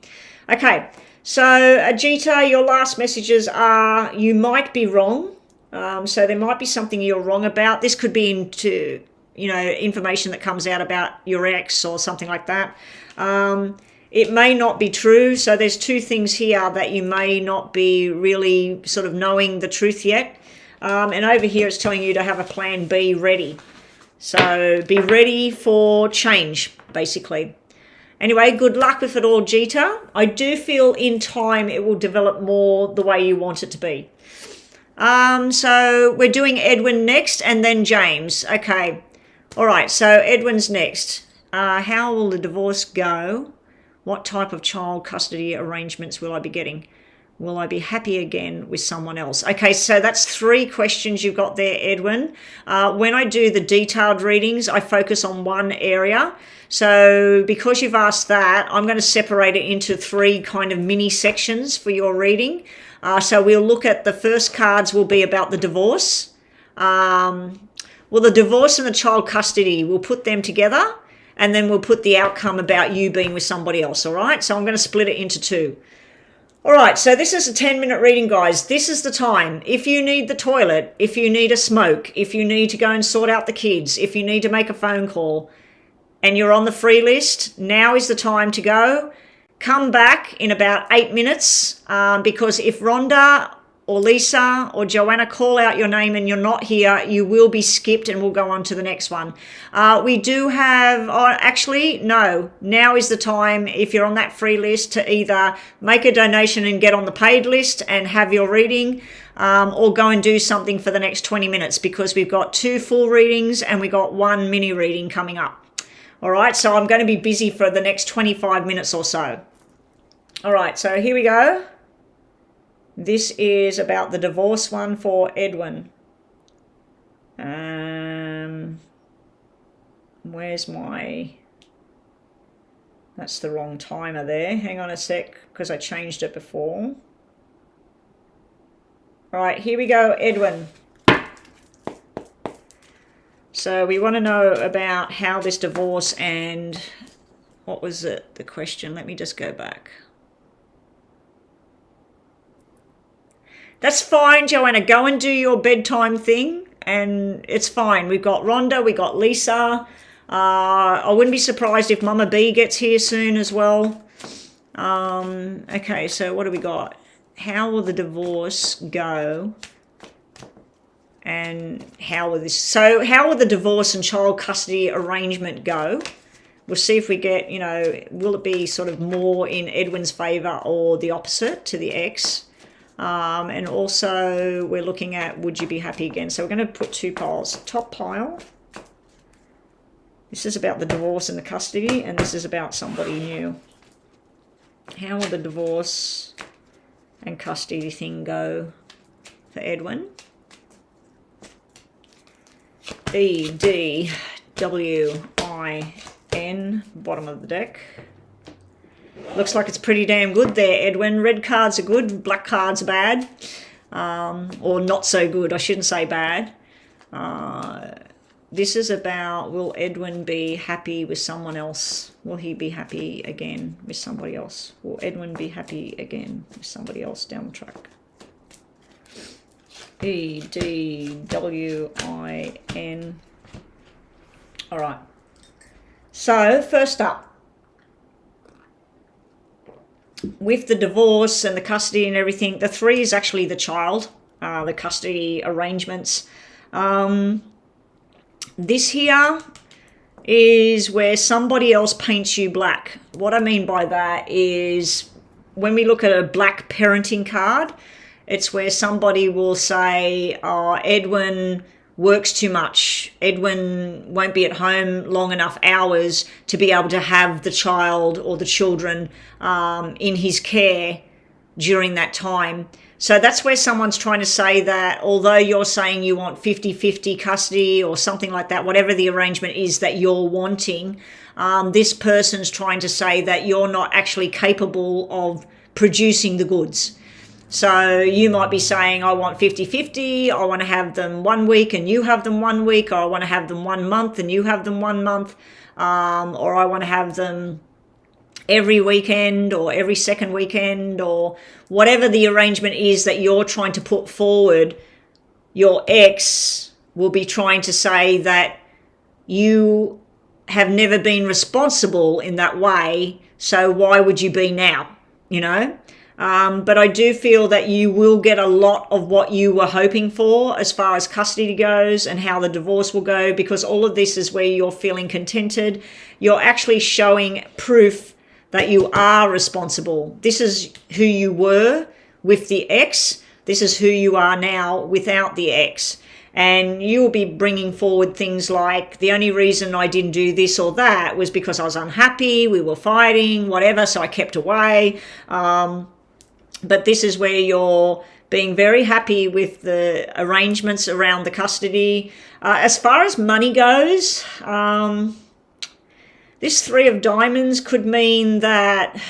Speaker 1: Okay, so Ajita, your last messages are you might be wrong. So there might be something you're wrong about. This could be into, information that comes out about your ex or something like that. It may not be true. So there's two things here that you may not be really sort of knowing the truth yet. And over here it's telling you to have a plan B ready. So be ready for change, basically. Anyway, good luck with it all, Jita. I do feel in time it will develop more the way you want it to be. So we're doing Edwin next and then James. Okay. All right. So Edwin's next. How will the divorce go? What type of child custody arrangements will I be getting? Will I be happy again with someone else? Okay, so that's 3 questions you've got there, Edwin. When I do the detailed readings, I focus on one area. So because you've asked that, I'm going to separate it into 3 kind of mini sections for your reading. So we'll look at the first cards will be about the divorce. Well, the divorce and the child custody, we'll put them together. And then we'll put the outcome about you being with somebody else, all right? So I'm going to split it into 2. All right, so this is a 10-minute reading, guys. This is the time. If you need the toilet, if you need a smoke, if you need to go and sort out the kids, if you need to make a phone call, and you're on the free list, now is the time to go. Come back in about 8 minutes because if Rhonda or Lisa or Joanna call out your name and you're not here, you will be skipped and we'll go on to the next one. We do have, now is the time if you're on that free list to either make a donation and get on the paid list and have your reading or go and do something for the next 20 minutes because we've got 2 full readings and we got 1 mini reading coming up. All right, so I'm going to be busy for the next 25 minutes or so. All right, so here we go. This is about the divorce one for Edwin. Where's my... That's the wrong timer there. Hang on a sec, because I changed it before. All right, here we go, Edwin. So we want to know about how this divorce and... What was it, the question? Let me just go back. That's fine, Joanna. Go and do your bedtime thing, and it's fine. We've got Rhonda, we got Lisa. I wouldn't be surprised if Mama B gets here soon as well. Okay, so what do we got? How will the divorce go? And how will how will the divorce and child custody arrangement go? We'll see if we get, will it be sort of more in Edwin's favour or the opposite to the ex? And also we're looking at would you be happy again? So we're going to put 2 piles. Top pile. This is about the divorce and the custody, and this is about somebody new. How will the divorce and custody thing go for Edwin? EDWIN, bottom of the deck. Looks like it's pretty damn good there, Edwin. Red cards are good, black cards are bad. Or not so good, I shouldn't say bad. This is about, will Edwin be happy with someone else? Will he be happy again with somebody else? Will Edwin be happy again with somebody else down the track? EDWIN. All right. So, first up. With the divorce and the custody and everything, the 3 is actually the child, the custody arrangements. This here is where somebody else paints you black. What I mean by that is when we look at a black parenting card, It's where somebody will say, oh, Edwin works too much. Edwin won't be at home long enough hours to be able to have the child or the children in his care during that time. So that's where someone's trying to say that although you're saying you want 50-50 custody or something like that, whatever the arrangement is that you're wanting, this person's trying to say that you're not actually capable of producing the goods. So you might be saying, I want 50-50, I want to have them 1 week and you have them 1 week, or I want to have them 1 month and you have them 1 month, or I want to have them every weekend or every second weekend, or whatever the arrangement is that you're trying to put forward. Your ex will be trying to say that you have never been responsible in that way, so why would you be now, you know? But I do feel that you will get a lot of what you were hoping for as far as custody goes and how the divorce will go, because all of this is where you're feeling contented. You're actually showing proof that you are responsible. This is who you were with the ex. This is who you are now without the ex. And you will be bringing forward things like, the only reason I didn't do this or that was because I was unhappy, we were fighting, whatever, so I kept away. But this is where you're being very happy with the arrangements around the custody. As far as money goes, this 3 of diamonds could mean that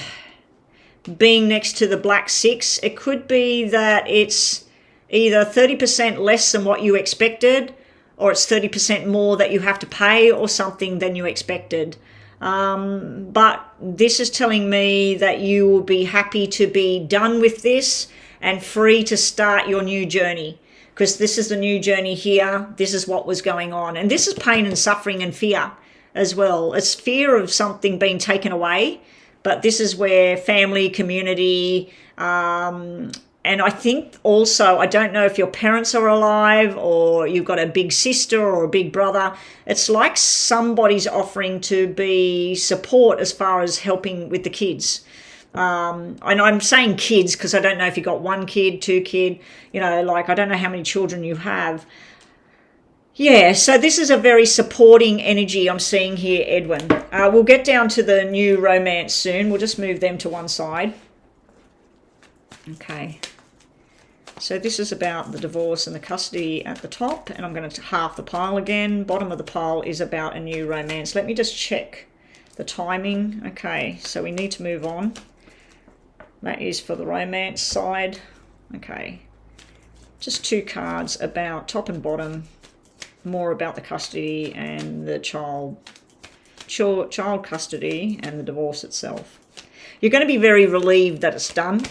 Speaker 1: being next to the black 6, it could be that it's either 30% less than what you expected, or it's 30% more that you have to pay or something than you expected. But this is telling me that you will be happy to be done with this and free to start your new journey, because this is the new journey here. This is what was going on. And this is pain and suffering and fear as well. It's fear of something being taken away, but this is where family, community, and I think also, I don't know if your parents are alive or you've got a big sister or a big brother. It's like somebody's offering to be support as far as helping with the kids. And I'm saying kids because I don't know if you've got 1 kid, 2 kid, you know, like I don't know how many children you have. Yeah, so this is a very supporting energy I'm seeing here, Edwin. We'll get down to the new romance soon. We'll just move them to one side. Okay. So this is about the divorce and the custody at the top, and I'm going to half the pile again. Bottom of the pile is about a new romance. Let me just check the timing. Okay, so we need to move on. That is for the romance side. Okay, just 2 cards about top and bottom, more about the custody and the child custody and the divorce itself. You're going to be very relieved that it's done.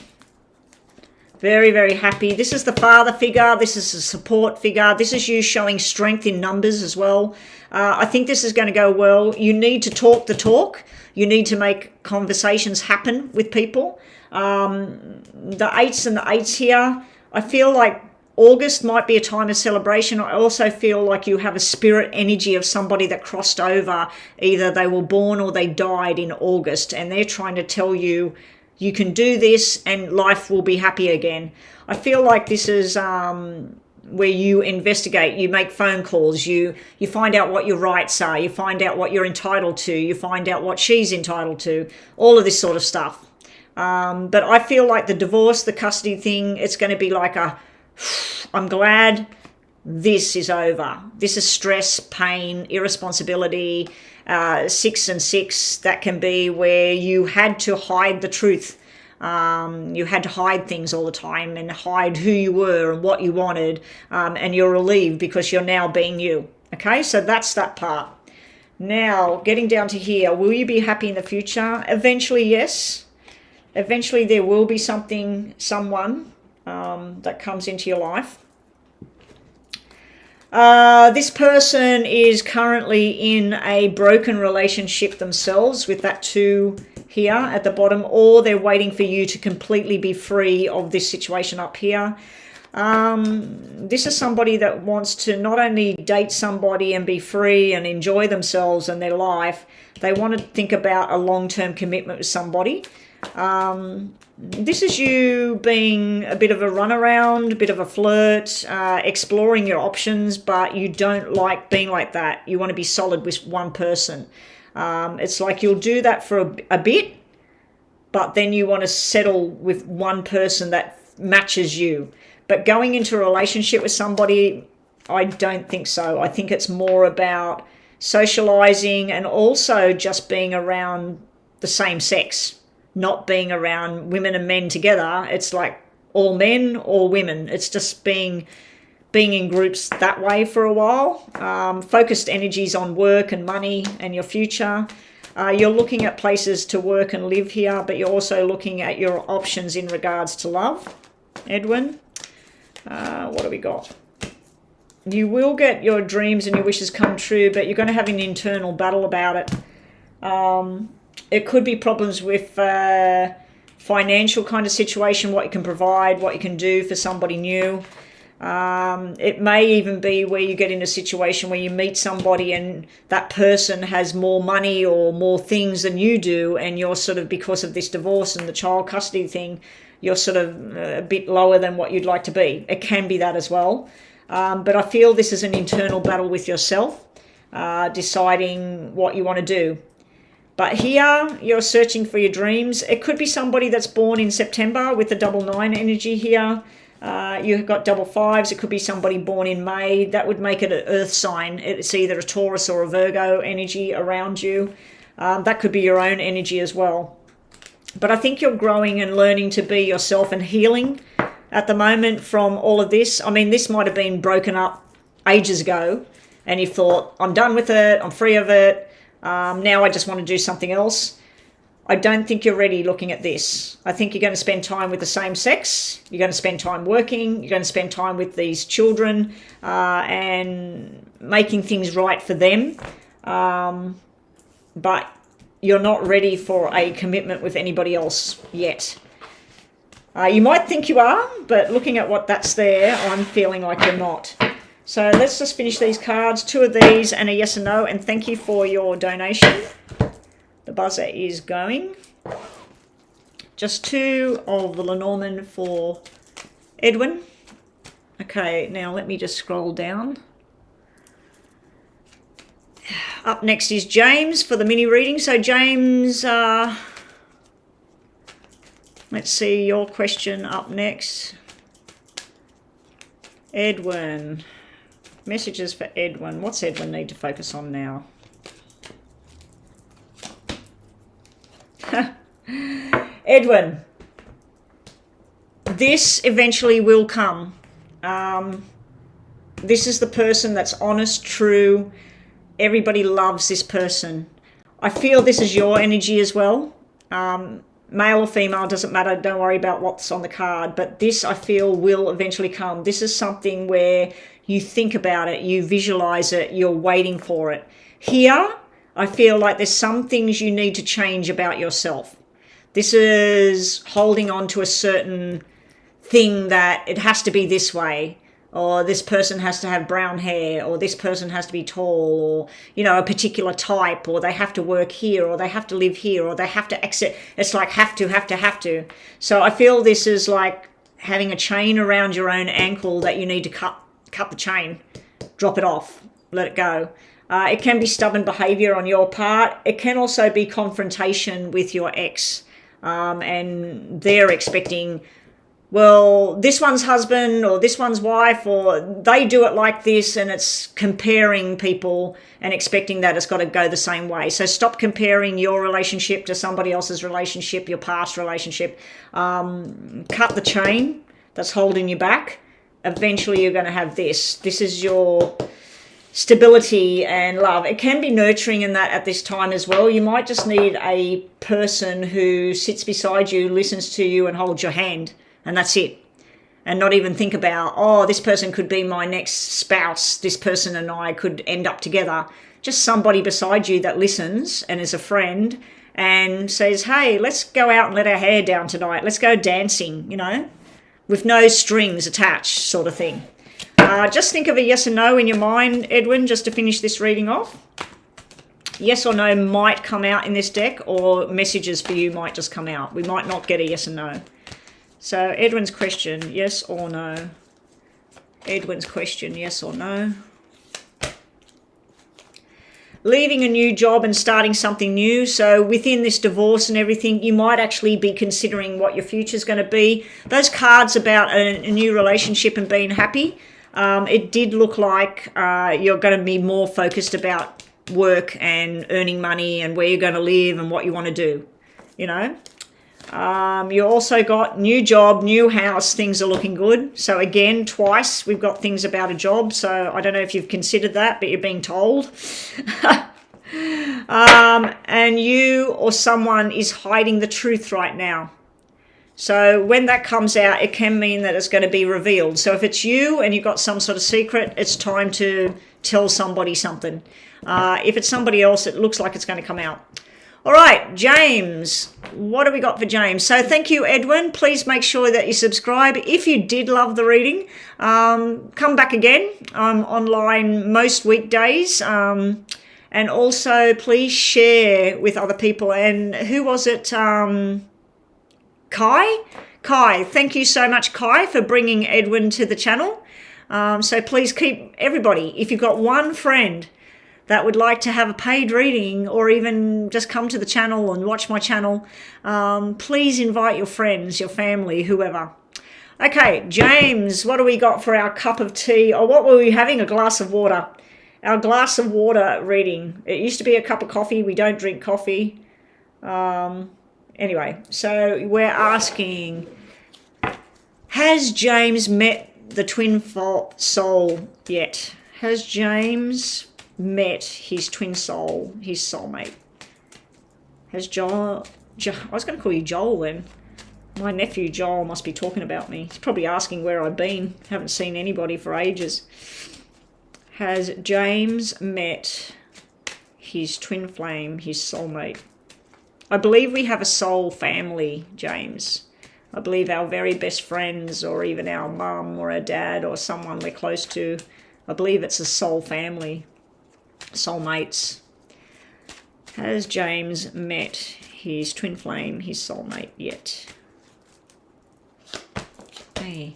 Speaker 1: Very, very happy. This is the father figure. This is a support figure. This is you showing strength in numbers as well. I think this is going to go well. You need to talk the talk. You need to make conversations happen with people. The 8s and the 8s here, I feel like August might be a time of celebration. I also feel like you have a spirit energy of somebody that crossed over. Either they were born or they died in August, and they're trying to tell you, you can do this and life will be happy again. I feel like this is where you investigate, you make phone calls, you find out what your rights are, you find out what you're entitled to, you find out what she's entitled to, all of this sort of stuff. But I feel like the divorce, the custody thing, it's going to be like I'm glad this is over. This is stress, pain, irresponsibility. 6 and 6, that can be where you had to hide the truth. You had to hide things all the time and hide who you were and what you wanted, and you're relieved because you're now being you. Okay, so that's that part. Now, getting down to here, will you be happy in the future? Eventually, yes. Eventually, there will be someone that comes into your life. This person is currently in a broken relationship themselves with that 2 here at the bottom, or they're waiting for you to completely be free of this situation up here. This is somebody that wants to not only date somebody and be free and enjoy themselves and their life, they want to think about a long-term commitment with somebody. This is you being a bit of a runaround, a bit of a flirt, exploring your options, but you don't like being like that. You want to be solid with one person. It's like you'll do that for a bit, but then you want to settle with one person that matches you. But going into a relationship with somebody, I don't think so. I think it's more about socializing and also just being around the same sex, not being around women and men together. It's like all men or women. It's just being in groups that way for a while. Focused energies on work and money and your future. You're looking at places to work and live here, but you're also looking at your options in regards to love, Edwin. What do we got? You will get your dreams and your wishes come true, but you're going to have an internal battle about it. It could be problems with financial kind of situation, what you can provide, what you can do for somebody new. It may even be where you get in a situation where you meet somebody and that person has more money or more things than you do, and you're sort of, because of this divorce and the child custody thing, you're sort of a bit lower than what you'd like to be. It can be that as well. But I feel this is an internal battle with yourself, deciding what you want to do. But here, you're searching for your dreams. It could be somebody that's born in September with the 99 energy here. You've got 55s. It could be somebody born in May. That would make it an earth sign. It's either a Taurus or a Virgo energy around you. That could be your own energy as well. But I think you're growing and learning to be yourself and healing at the moment from all of this. I mean, this might have been broken up ages ago and you thought, I'm done with it, I'm free of it, now I just want to do something else. I don't think you're ready looking at this. I think you're going to spend time with the same sex, you're going to spend time working, you're going to spend time with these children and making things right for them. But you're not ready for a commitment with anybody else yet. You might think you are, but looking at what that's there, I'm feeling like you're not. So let's just finish these cards. 2 of these and a yes and no. And thank you for your donation. The buzzer is going. Just 2 of the Lenormand for Edwin. Okay, now let me just scroll down. Up next is James for the mini reading. So James... let's see your question up next. Edwin. Messages for Edwin. What's Edwin need to focus on now? Edwin. This eventually will come. This is the person that's honest, true. Everybody loves this person. I feel this is your energy as well. Male or female, doesn't matter. Don't worry about what's on the card. But this, I feel, will eventually come. This is something where you think about it, you visualize it, you're waiting for it. Here, I feel like there's some things you need to change about yourself. This is holding on to a certain thing that it has to be this way, or this person has to have brown hair, or this person has to be tall, or, you know, a particular type, or they have to work here, or they have to live here, or they have to exit. It's like have to. So I feel this is like having a chain around your own ankle that you need to cut the chain, drop it off, let it go. It can be stubborn behavior on your part. It can also be confrontation with your ex, and they're expecting, well, this one's husband or this one's wife, or they do it like this, and it's comparing people and expecting that it's got to go the same way. So stop comparing your relationship to somebody else's relationship, your past relationship. Cut the chain that's holding you back. Eventually you're going to have this. This is your stability and love. It can be nurturing in that at this time as well. You might just need a person who sits beside you, listens to you, and holds your hand. And that's it. And not even think about, oh, this person could be my next spouse. This person and I could end up together. Just somebody beside you that listens and is a friend and says, hey, let's go out and let our hair down tonight. Let's go dancing, you know, with no strings attached, sort of thing. Just think of a yes and no in your mind, Edwin, just to finish this reading off. Yes or no might come out in this deck, or messages for you might just come out. We might not get a yes and no. So Edwin's question, yes or no? Edwin's question, yes or no? Leaving a new job and starting something new. So within this divorce and everything, you might actually be considering what your future is going to be. Those cards about a new relationship and being happy, it did look like you're going to be more focused about work and earning money and where you're going to live and what you want to do, you know. You also got new job, new house, things are looking good. So again, twice we've got things about a job. So I don't know if you've considered that, but you're being told. And you or someone is hiding the truth right now. So when that comes out, it can mean that it's going to be revealed. So if it's you and you've got some sort of secret, it's time to tell somebody something. If it's somebody else, it looks like it's going to come out. All right, James, what do we got for James? So thank you, Edwin. Please make sure that you subscribe. If you did love the reading, come back again. I'm online most weekdays. And also, please share with other people. And who was it? Kai? Kai, thank you so much, Kai, for bringing Edwin to the channel. So please keep everybody, if you've got one friend that would like to have a paid reading or even just come to the channel and watch my channel, please invite your friends, your family, whoever. Okay, James, what do we got for our cup of tea? Or what were we having? A glass of water. Our glass of water reading. It used to be a cup of coffee. We don't drink coffee. Anyway, so we're asking, has James met the twin soul yet? Has James met his twin soul, his soulmate? Has Joel, I was going to call you Joel then. My nephew Joel must be talking about me. He's probably asking where I've been. Haven't seen anybody for ages. Has James met his twin flame, his soulmate? I believe we have a soul family, James. I believe our very best friends, or even our mum or our dad or someone we're close to, I believe it's a soul family. Soulmates. Has James met his twin flame, his soulmate yet? A,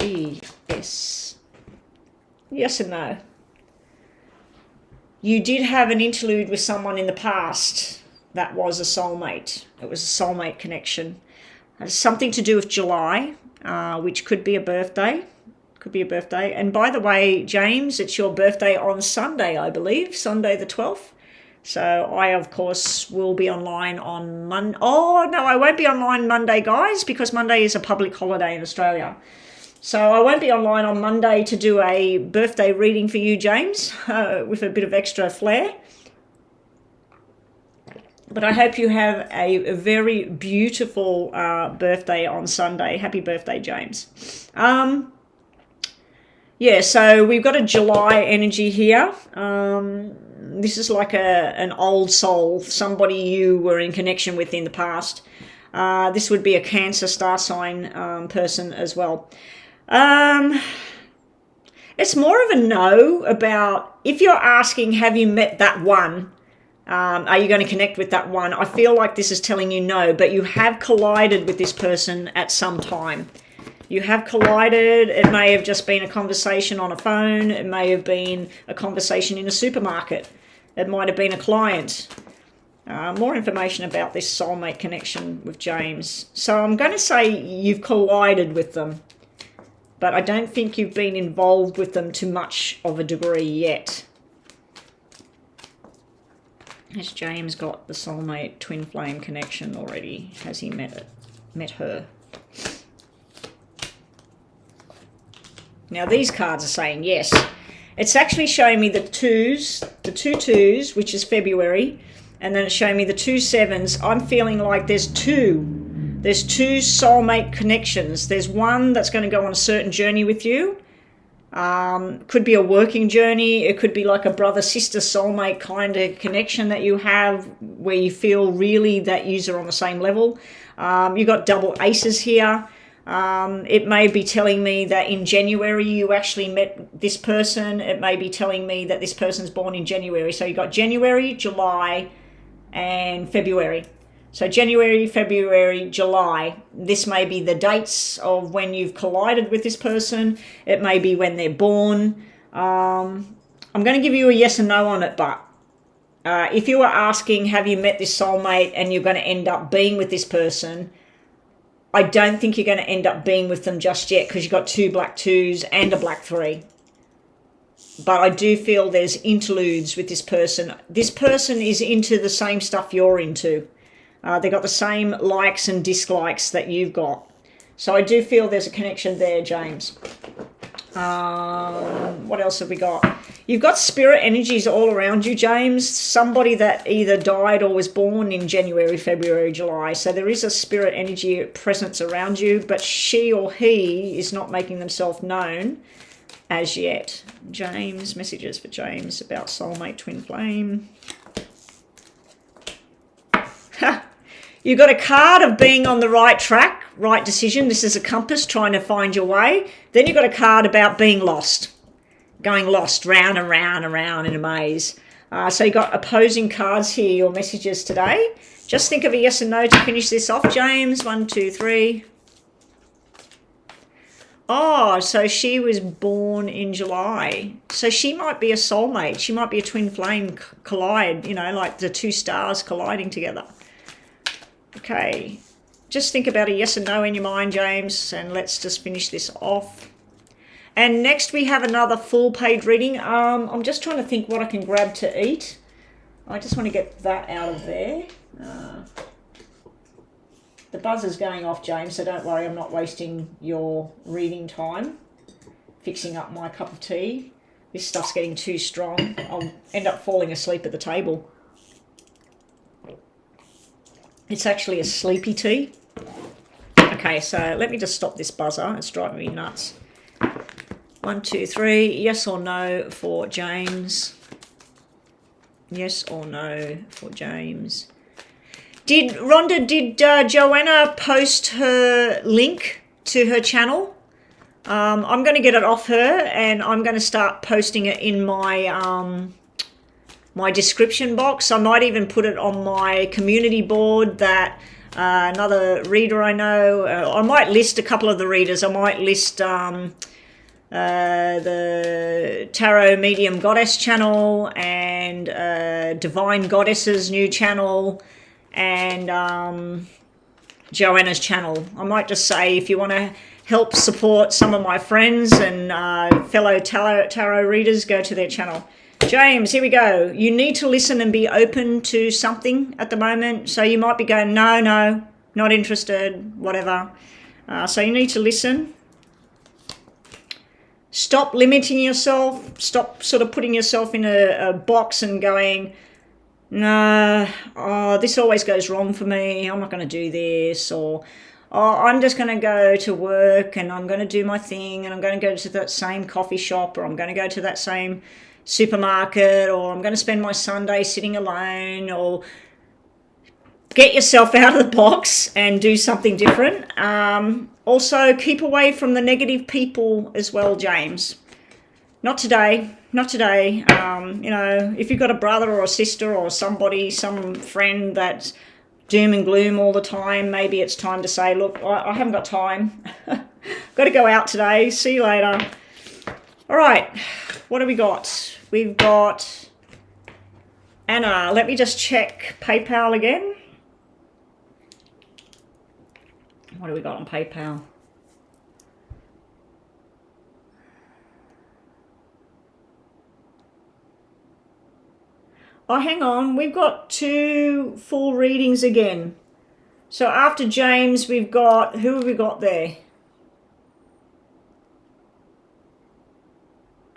Speaker 1: E, S. Yes and no. You did have an interlude with someone in the past that was a soulmate. It was a soulmate connection. It has something to do with July, which could be a birthday. Could be a birthday. And by the way, James, it's your birthday on Sunday, I believe, Sunday the 12th. So I, of course, will be online on Monday. Oh, no, I won't be online Monday, guys, because Monday is a public holiday in Australia. So I won't be online on Monday to do a birthday reading for you, James, with a bit of extra flair. But I hope you have a very beautiful birthday on Sunday. Happy birthday, James. Yeah, so we've got a July energy here. This is like an old soul, somebody you were in connection with in the past. This would be a Cancer star sign person as well. It's more of a no about, if you're asking, have you met that one? Are you going to connect with that one? I feel like this is telling you no, but you have collided with this person at some time. You have collided. It may have just been a conversation on a phone. It may have been a conversation in a supermarket. It might have been a client. More information about this soulmate connection with James. So I'm going to say you've collided with them, but I don't think you've been involved with them to much of a degree yet. Has James got the soulmate twin flame connection already? Has he met her? Now these cards are saying yes. It's actually showing me the two twos, which is February, and then it's showing me the 2 sevens. I'm feeling like there's two soulmate connections. There's one that's going to go on a certain journey with you. Could be a working journey. It could be like a brother-sister soulmate kind of connection that you have where you feel really that you're on the same level. You've got double aces here. It may be telling me that in January you actually met this person. It may be telling me that this person's born in January. So you've got January, July, and February. So January, February, July. This may be the dates of when you've collided with this person. It may be when they're born. I'm going to give you a yes and no on it, but if you were asking, have you met this soulmate and you're going to end up being with this person, I don't think you're going to end up being with them just yet because you've got 2 black 2s and a black 3. But I do feel there's interludes with this person. This person is into the same stuff you're into. They've got the same likes and dislikes that you've got. So I do feel there's a connection there, James. What else have we got? You've got spirit energies all around you, James. Somebody that either died or was born in January, February, July. So there is a spirit energy presence around you, but she or he is not making themselves known as yet. James, messages for James about soulmate twin flame. You've got a card of being on the right track, right decision. This is a compass trying to find your way. Then you've got a card about being lost, going lost, round and round and round in a maze. So you've got opposing cards here, your messages today. Just think of a yes and no to finish this off, James. 1, 2, 3. Oh, so she was born in July. So she might be a soulmate. She might be a twin flame collide, you know, like the 2 stars colliding together. Okay, just think about a yes and no in your mind, James, and let's just finish this off. And next we have another full page reading. I'm just trying to think what I can grab to eat. I just want to get that out of there. The buzzer's going off, James, so don't worry, I'm not wasting your reading time fixing up my cup of tea. This stuff's getting too strong. I'll end up falling asleep at the table. It's actually a sleepy tea. Okay, so let me just stop this buzzer. It's driving me nuts. 1, 2, 3. Yes or no for James? Yes or no for James? Rhonda, did Joanna post her link to her channel? I'm going to get it off her and I'm going to start posting it in my my description box. I might even put it on my community board that another reader I know, I might list a couple of the readers. I might list the Tarot Medium Goddess channel and Divine Goddess's new channel and Joanna's channel. I might just say if you want to help support some of my friends and fellow tarot readers, go to their channel. James, here we go. You need to listen and be open to something at the moment. So you might be going, no, not interested, whatever. So you need to listen. Stop limiting yourself. Stop sort of putting yourself in a box and going, no, this always goes wrong for me. I'm not going to do this. Or, I'm just going to go to work and I'm going to do my thing and I'm going to go to that same coffee shop or I'm going to go to that same supermarket or I'm going to spend my Sunday sitting alone. Or get yourself out of the box and do something different. Also, keep away from the negative people as well, James. Not today. You know, if you've got a brother or a sister or somebody, some friend that's doom and gloom all the time, maybe it's time to say, look, I haven't got time. Got to go out today. See you later. All right. What do we got? We've got Anna. Let me just check PayPal again. What do we got on PayPal? Oh, hang on. We've got 2 full readings again. So after James, we've got, who have we got there?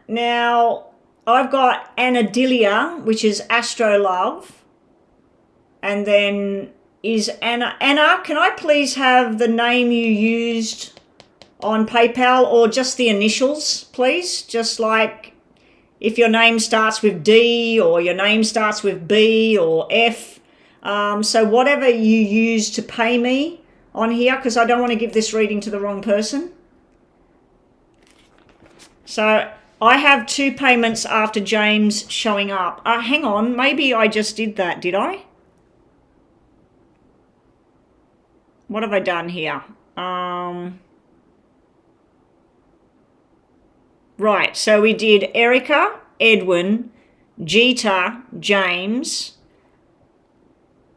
Speaker 1: Now, I've got Anadilia, which is Astro Love. And then is Anna, can I please have the name you used on PayPal or just the initials, please? Just like if your name starts with D or your name starts with B or F. So whatever you use to pay me on here because I don't want to give this reading to the wrong person. So I have 2 payments after James showing up. Hang on, maybe I just did that, did I? What have I done here? Right, so we did Erica, Edwin, Jeeta, James.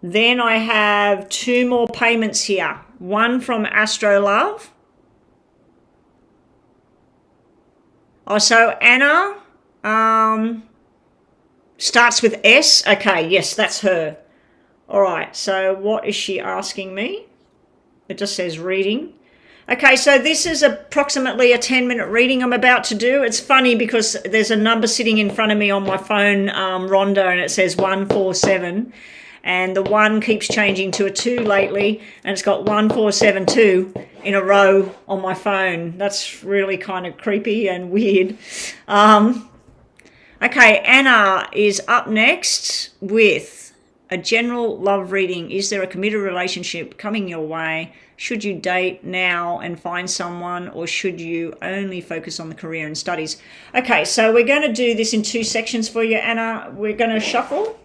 Speaker 1: Then I have 2 more payments here. One from Astro Love. Oh, so Anna starts with S. Okay, yes, that's her. All right, so what is she asking me? It just says reading. Okay, so this is approximately a 10-minute reading I'm about to do. It's funny because there's a number sitting in front of me on my phone, Rhonda, and it says 147. And the 1 keeps changing to a 2 lately, and it's got 1472 in a row on my phone. That's really kind of creepy and weird. Okay, Anna is up next with a general love reading. Is there a committed relationship coming your way? Should you date now and find someone, or should you only focus on the career and studies? Okay, so we're going to do this in 2 sections for you, Anna. We're going to shuffle,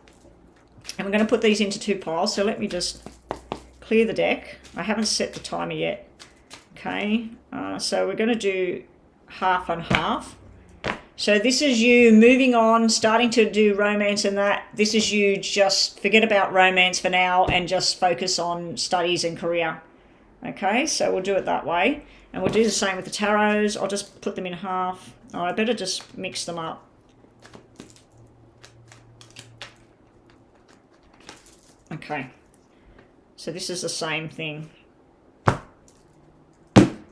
Speaker 1: and we're going to put these into 2 piles. So let me just clear the deck. I haven't set the timer yet. Okay, so we're going to do half and half. So this is you moving on, starting to do romance and that. This is you just forget about romance for now and just focus on studies and career. Okay, so we'll do it that way. And we'll do the same with the tarots. I'll just put them in half. Oh, I better just mix them up. Okay, so this is the same thing.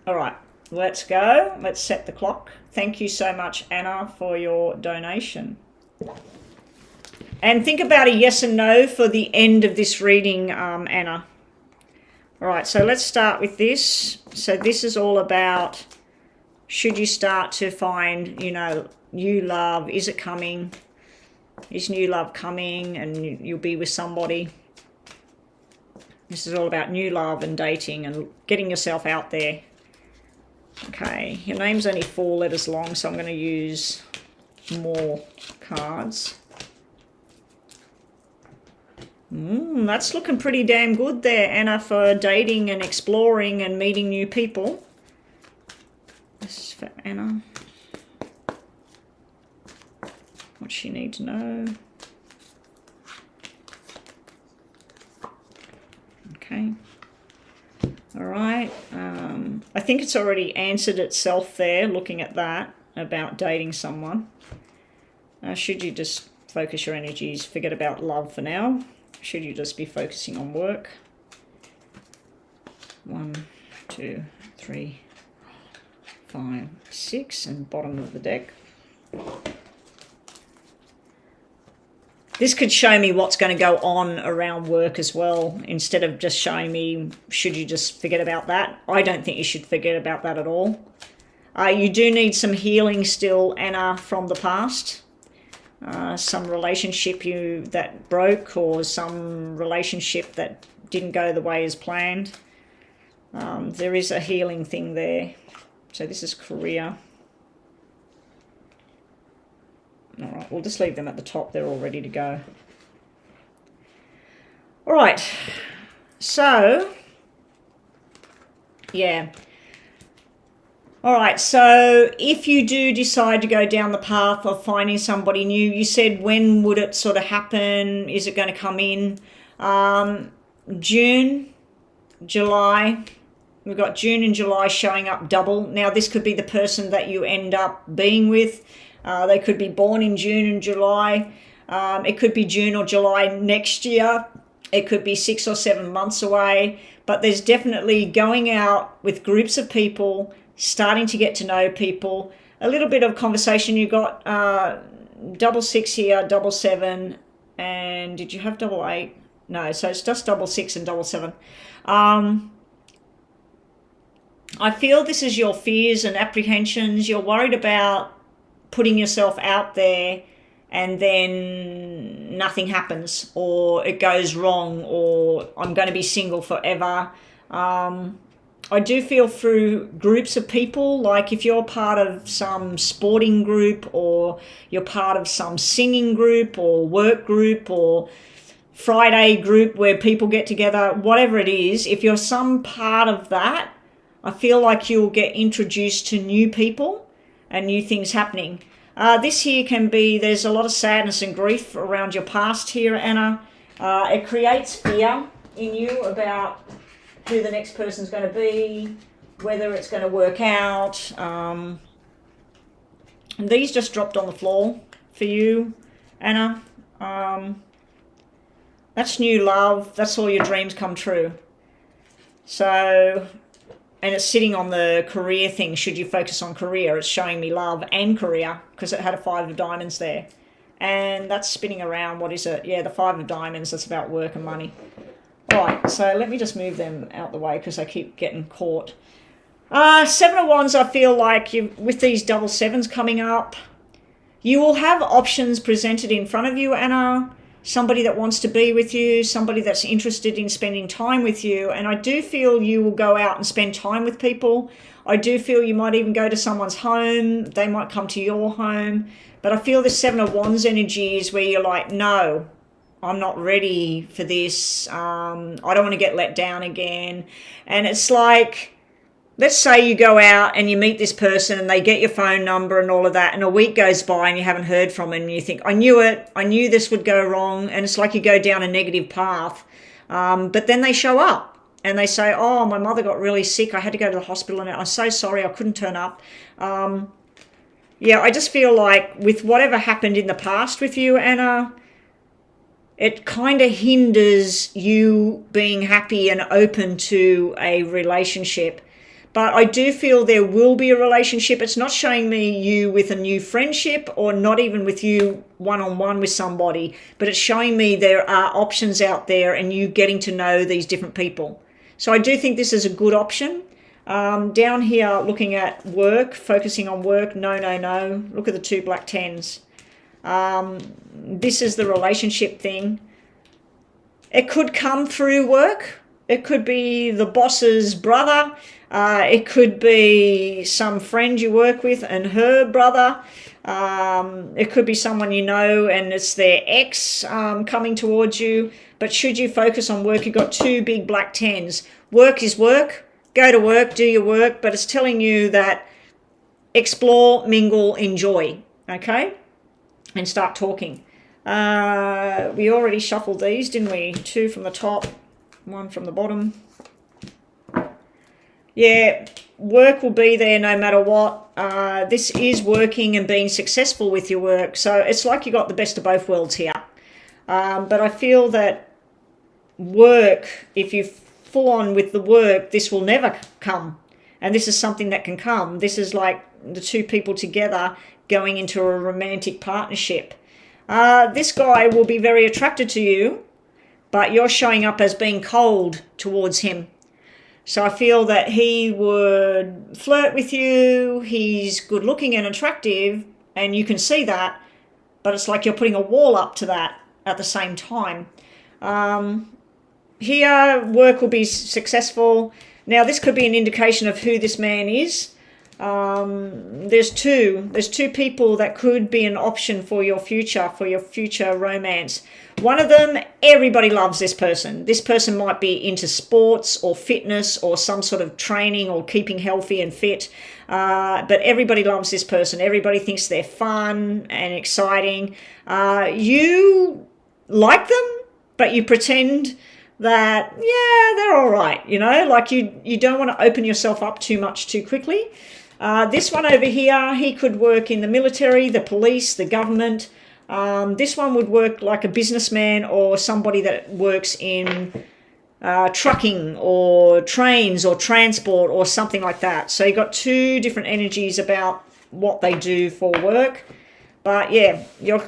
Speaker 1: All right, let's go. Let's set the clock. Thank you so much, Anna, for your donation. And think about a yes and no for the end of this reading, Anna. All right, so let's start with this. So this is all about, should you start to find, new love? Is it coming? Is new love coming and you'll be with somebody? This is all about new love and dating and getting yourself out there. Okay, your name's only 4 letters long, so I'm going to use more cards. That's looking pretty damn good there, Anna, for dating and exploring and meeting new people. This is for Anna. What she need to know. Okay. All right. I think it's already answered itself there, looking at that, about dating someone. Should you just focus your energies, forget about love for now? Should you just be focusing on work? 1, 2, 3, 5, 6, and bottom of the deck. This could show me what's going to go on around work as well, instead of just showing me, should you just forget about that? I don't think you should forget about that at all. You do need some healing still, Anna, from the past. Some relationship that broke, or some relationship that didn't go the way as planned. There is a healing thing there. So this is career. All right, we'll just leave them at the top. They're all ready to go. All right, so, yeah. All right, so if you do decide to go down the path of finding somebody new, you said when would it sort of happen? Is it going to come in? June, July. We've got June and July showing up double. Now, this could be the person that you end up being with. They could be born in June and July. It could be June or July next year. It could be 6 or 7 months away. But there's definitely going out with groups of people, starting to get to know people. A little bit of conversation. You got 6 here, 7, and did you have 8? No, so it's just 6 and 7. I feel this is your fears and apprehensions. You're worried about putting yourself out there and then nothing happens, or it goes wrong, or I'm going to be single forever. I do feel through groups of people, like if you're part of some sporting group or you're part of some singing group or work group or Friday group where people get together, whatever it is, if you're some part of that, I feel like you'll get introduced to new people and new things happening. This here can be, there's a lot of sadness and grief around your past here, Anna. It creates fear in you about who the next person's going to be, whether it's going to work out. And these just dropped on the floor for you, Anna. That's new love. That's all your dreams come true. So, and it's sitting on the career thing. Should you focus on career? It's showing me love and career because it had a 5 of diamonds there. And that's spinning around. What is it? Yeah, the 5 of diamonds. That's about work and money. All right, so let me just move them out the way because I keep getting caught. 7 of Wands, I feel like with these double sevens coming up, you will have options presented in front of you, Anna. Somebody that wants to be with you, somebody that's interested in spending time with you. And I do feel you will go out and spend time with people. I do feel you might even go to someone's home. They might come to your home. But I feel the 7 of Wands energy is where you're like, no, I'm not ready for this. I don't want to get let down again. And it's like, let's say you go out and you meet this person and they get your phone number and all of that, and a week goes by and you haven't heard from them and you think, I knew it, I knew this would go wrong, and it's like you go down a negative path. But then they show up and they say, oh, my mother got really sick, I had to go to the hospital and I'm so sorry I couldn't turn up. Yeah, I just feel like with whatever happened in the past with you, Anna, it kind of hinders you being happy and open to a relationship. But I do feel there will be a relationship. It's not showing me you with a new friendship or not even with you one-on-one with somebody, but it's showing me there are options out there and you getting to know these different people. So I do think this is a good option. Down here, looking at work, focusing on work, no, no, no. Look at the 2 black 10s. This is the relationship thing. It could come through work. It could be the boss's brother. It could be some friend you work with and her brother. It could be someone you know and it's their ex coming towards you. But should you focus on work, you've got 2 big black 10s. Work is work. Go to work, do your work. But it's telling you that explore, mingle, enjoy. Okay? And start talking. We already shuffled these, didn't we? 2 from the top, 1 from the bottom. Yeah, work will be there no matter what. This is working and being successful with your work. So it's like you got the best of both worlds here. But I feel that work, if you full on with the work, this will never come. And this is something that can come. This is like the 2 people together going into a romantic partnership. This guy will be very attracted to you, but you're showing up as being cold towards him. So I feel that he would flirt with you. He's good looking and attractive, and you can see that, but it's like you're putting a wall up to that at the same time. Here, work will be successful. Now, this could be an indication of who this man is. There's two people that could be an option for your future romance. One of them, everybody loves this person. This person might be into sports or fitness or some sort of training or keeping healthy and fit. But everybody loves this person. Everybody thinks they're fun and exciting. You like them, but you pretend that, yeah, they're all right. You know, like you don't want to open yourself up too much too quickly. This one over here, he could work in the military, the police, the government. This one would work like a businessman or somebody that works in trucking or trains or transport or something like that. So you've got 2 different energies about what they do for work. But yeah, your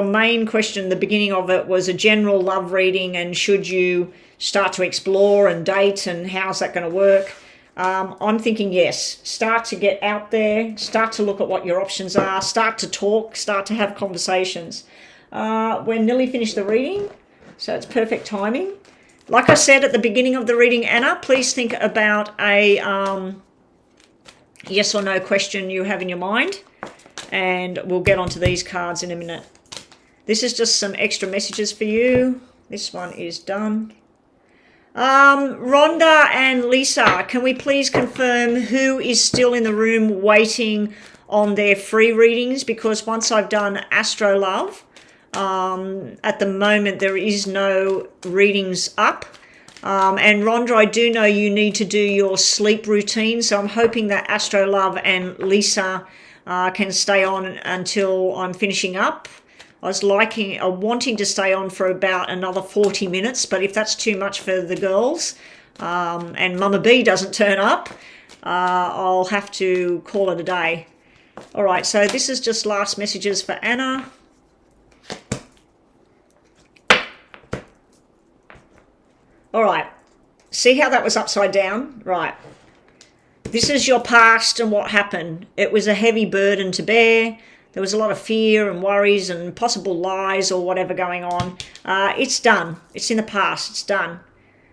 Speaker 1: main question, the beginning of it was a general love reading and should you start to explore and date and how's that going to work? I'm thinking yes, start to get out there, start to look at what your options are, start to talk, start to have conversations. We're nearly finished the reading, so it's perfect timing. Like I said at the beginning of the reading, Anna, please think about a yes or no question you have in your mind, and we'll get onto these cards in a minute. This is just some extra messages for you. This one is done. Rhonda and Lisa, can we please confirm who is still in the room waiting on their free readings? Because once I've done Astro Love, at the moment there is no readings up. And Rhonda, I do know you need to do your sleep routine, so I'm hoping that Astro Love and Lisa can stay on until I'm finishing up. I was wanting to stay on for about another 40 minutes, but if that's too much for the girls and Mama B doesn't turn up, I'll have to call it a day. All right, so this is just last messages for Anna. All right, see how that was upside down? Right. This is your past and what happened. It was a heavy burden to bear. There was a lot of fear and worries and possible lies or whatever going on. It's done. It's in the past. It's done.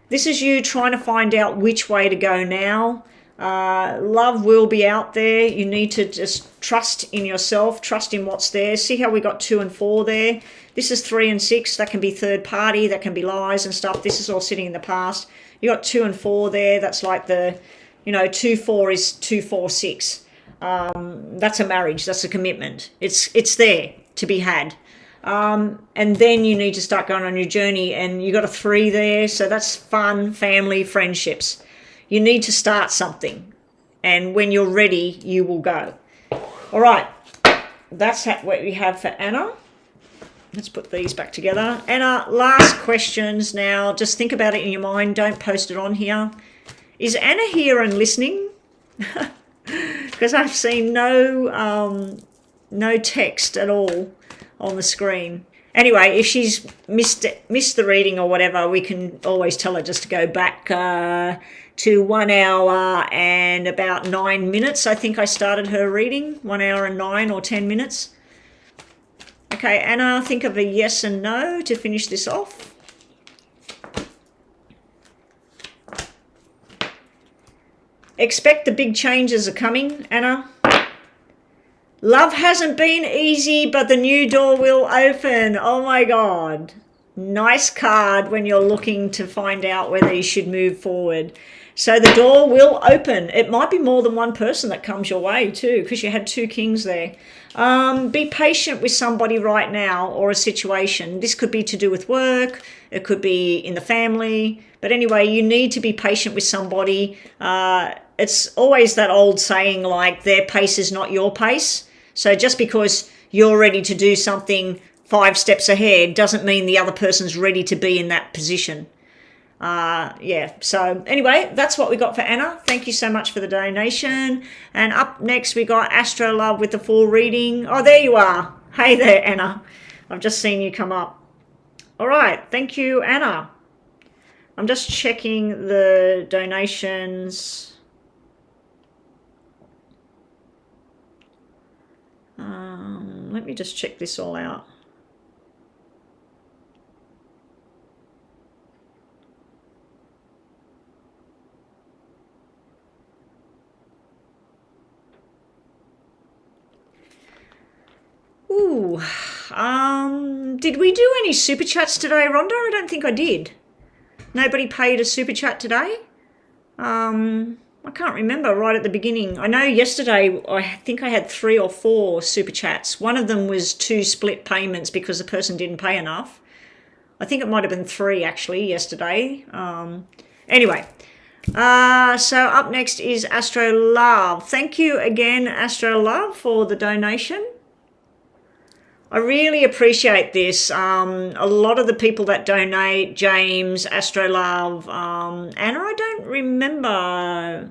Speaker 1: This is you trying to find out which way to go now. Love will be out there. You need to just trust in yourself, trust in what's there. See how we got 2 and 4 there? This is 3 and 6. That can be third party. That can be lies and stuff. This is all sitting in the past. You got 2 and 4 there. That's like the, 2, 4 is 2, 4, 6. That's a marriage. That's a commitment. It's there to be had. And then you need to start going on your journey, and you got a 3 there. So that's fun, family, friendships. You need to start something, and when you're ready, you will go. All right. That's what we have for Anna. Let's put these back together. Anna, last questions now. Just think about it in your mind. Don't post it on here. Is Anna here and listening? Because I've seen no text at all on the screen. Anyway, if she's missed the reading or whatever, we can always tell her just to go back to 1 hour and about 9 minutes. I think I started her reading, 1 hour and 9 or 10 minutes. Okay, Anna, think of a yes and no to finish this off. Expect the big changes are coming, Anna. Love hasn't been easy, but the new door will open. Oh my God. Nice card when you're looking to find out whether you should move forward. So the door will open. It might be more than one person that comes your way too, because you had 2 kings there. Be patient with somebody right now or a situation. This could be to do with work. It could be in the family. But anyway, you need to be patient with somebody. It's always that old saying, like, their pace is not your pace. So just because you're ready to do something 5 steps ahead doesn't mean the other person's ready to be in that position. Yeah, so anyway, that's what we got for Anna. Thank you so much for the donation. And up next, we got Astro Love with the full reading. Oh, there you are. Hey there, Anna. I've just seen you come up. All right, thank you, Anna. I'm just checking the donations. Let me just check this all out. Ooh, did we do any super chats today, Rhonda? I don't think I did. Nobody paid a super chat today? I can't remember right at the beginning. I know yesterday I think I had 3 or 4 super chats. One of them was 2 split payments because the person didn't pay enough. I think it might have been 3 actually yesterday. Anyway, so up next is Astro Love. Thank you again, Astro Love, for the donation. I really appreciate this. A lot of the people that donate, James, Astro Love, Anna, I don't remember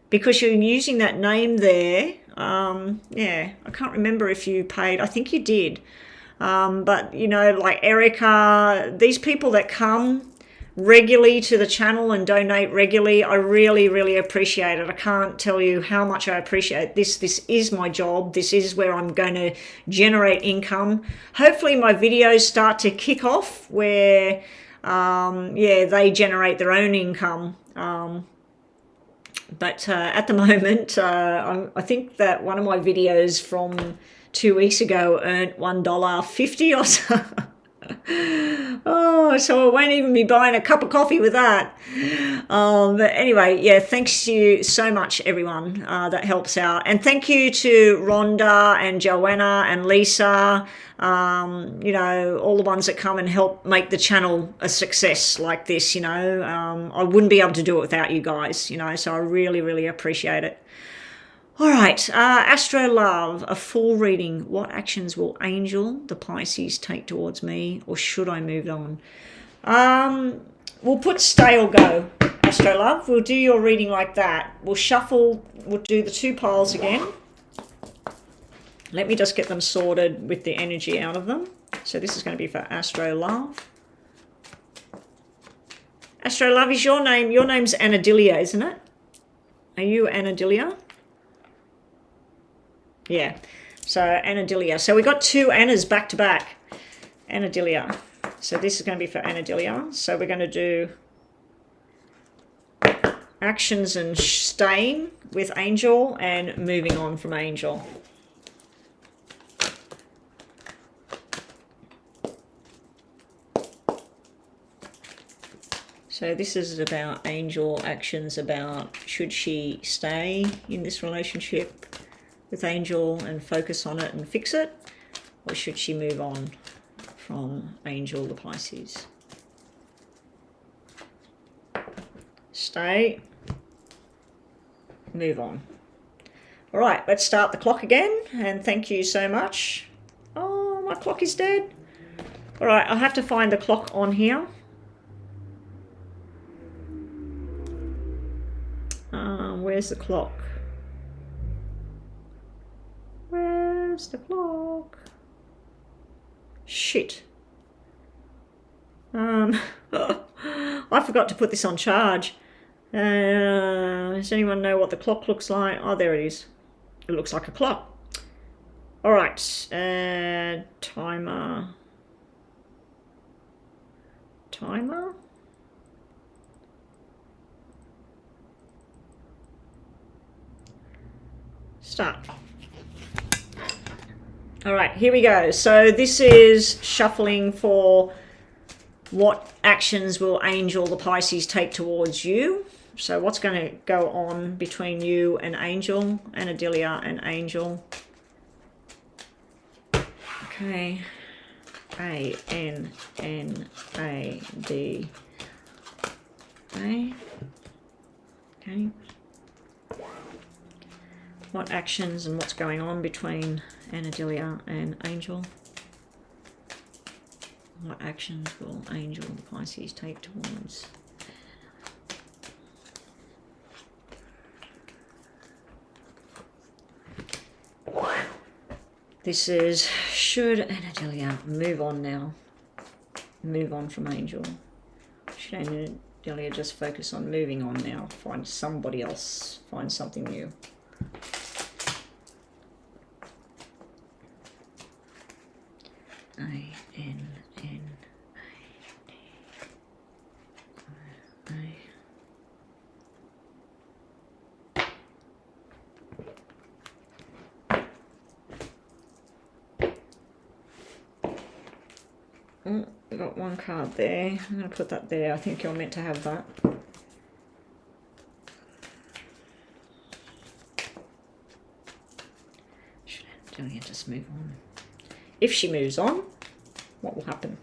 Speaker 1: because you're using that name there. Yeah, I can't remember if you paid. I think you did. But, like Erica, these people that come regularly to the channel and donate regularly, I really, really appreciate it. I can't tell you how much I appreciate this. This is my job. This is where I'm going to generate income. Hopefully my videos start to kick off where yeah, they generate their own income. But at the moment, I think that one of my videos from 2 weeks ago earned $1.50 or so. Oh, so I won't even be buying a cup of coffee with that. But anyway, yeah, thanks you so much, everyone. That helps out. And thank you to Rhonda and Joanna and Lisa, you know, all the ones that come and help make the channel a success like this, you know. I wouldn't be able to do it without you guys, you know, so I really, really appreciate it. All right, Astro Love, a full reading. What actions will Angel, the Pisces, take towards me, or should I move on? We'll put stay or go, Astro Love. We'll do your reading like that. We'll shuffle, we'll do the 2 piles again. Let me just get them sorted with the energy out of them. So this is going to be for Astro Love. Astro Love, is your name? Your name's Anadilia, isn't it? Are you Anadilia? Yeah, so Anadilia. So we got 2 Annas back to back. Anadilia. So this is going to be for Anadilia. So we're going to do actions and staying with Angel and moving on from Angel. So this is about Angel, actions about should she stay in this relationship with Angel and focus on it and fix it, or should she move on from Angel, the Pisces? Stay, move on. All right, let's start the clock again, and thank you so much. Oh, my clock is dead. All right, I'll have to find the clock on here. Where's the clock? Where's the clock? Shit. I forgot to put this on charge. Does anyone know what the clock looks like? Oh, there it is. It looks like a clock. All right. Timer. Timer? Start. All right, here we go. So this is shuffling for what actions will Angel, the Pisces, take towards you. So what's going to go on between you and Angel, Anadilia and Angel. Okay. A-N-N-A-D. Okay. Okay. What actions and what's going on between Anadilia and Angel? What actions will Angel, the Pisces, take towards? This is, should Anadilia move on now? Move on from Angel? Should Anadilia just focus on moving on now? Find somebody else, find something new. We've got one card there. I'm going to put that there. I think you're meant to have that. Should Anadilia just move on? If she moves on, what will happen?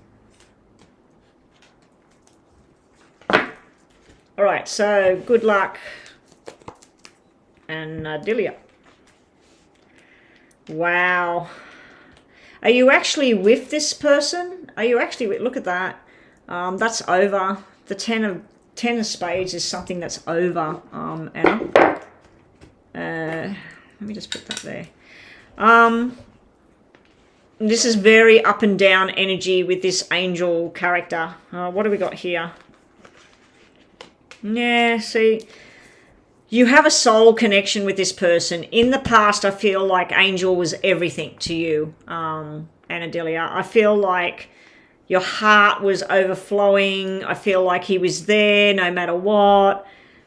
Speaker 1: All right, so good luck, Anadilia. Wow. Are you actually with this person? Are you actually, look at that. That's over. The 10 of spades is something that's over, Anna. Let me just put that there. This is very up and down energy with this Angel character. What do we got here? Yeah, see, you have a soul connection with this person. In the past, I feel like Angel was everything to you, Anadilia. I feel like Your heart was overflowing. I feel like he was there no matter what.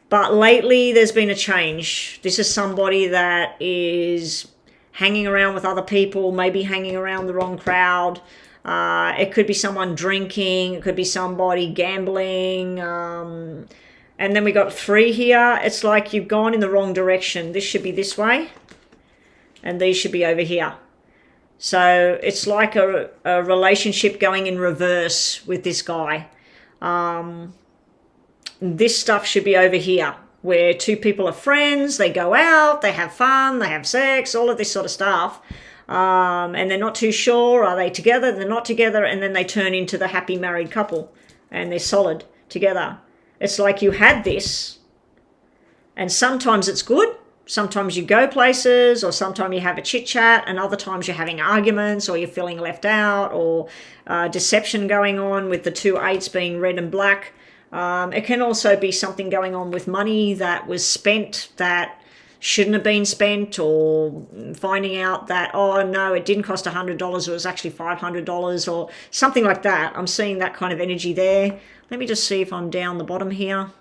Speaker 1: But lately there's been a change. This is somebody that is hanging around with other people, maybe hanging around the wrong crowd. It could be someone drinking. It could be somebody gambling. And then we got 3 here. It's like you've gone in the wrong direction. This should be this way. And these should be over here. So it's like a relationship going in reverse with this guy. This stuff should be over here, where 2 people are friends, they go out, they have fun, they have sex, all of this sort of stuff. And they're not too sure, are they together, they're not together, and then they turn into the happy married couple, and they're solid together. It's like you had this, and sometimes it's good, sometimes you go places, or sometimes you have a chit chat, and other times you're having arguments, or you're feeling left out, or deception going on with the 2 8s being red and black. It can also be something going on with money that was spent that shouldn't have been spent, or finding out that, oh no, it didn't cost $100, it was actually $500, or something like that. I'm seeing that kind of energy there. Let me just see if I'm down the bottom here.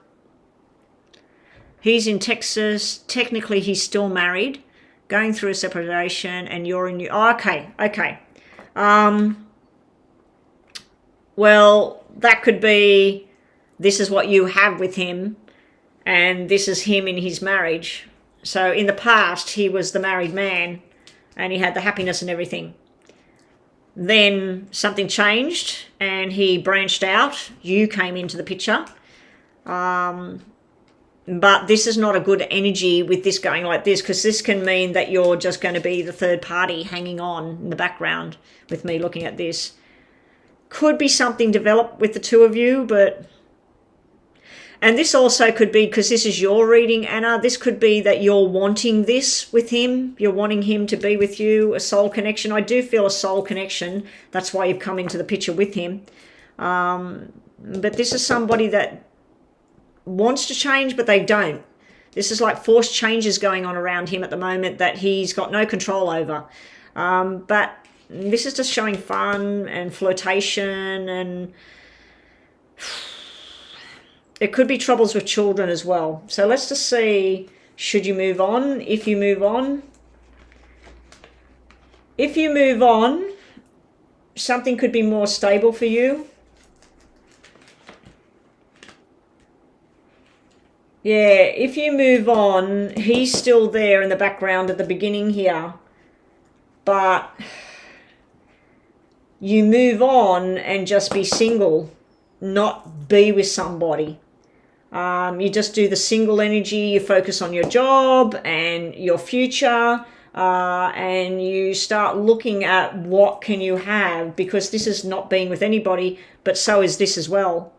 Speaker 1: He's in Texas. Technically, he's still married, going through a separation, and you're in... Oh, okay. Well, that could be, this is what you have with him, and this is him in his marriage. So in the past, he was the married man, and he had the happiness and everything. Then something changed, and he branched out. You came into the picture. But this is not a good energy with this going like this, because this can mean that you're just going to be the third party hanging on in the background with me looking at this. Could be something developed with the 2 of you, but... And this also could be, because this is your reading, Anna, this could be that you're wanting this with him. You're wanting him to be with you, a soul connection. I do feel a soul connection. That's why you've come into the picture with him. But this is somebody that wants to change, but they don't. This is like forced changes going on around him at the moment that he's got no control over. But this is just showing fun and flirtation, and it could be troubles with children as well. So let's just see, should you move on? If you move on, something could be more stable for you. Yeah, if you move on, he's still there in the background at the beginning here. But you move on and just be single, not be with somebody. You just do the single energy, you focus on your job and your future, and you start looking at what can you have, because this is not being with anybody, but so is this as well.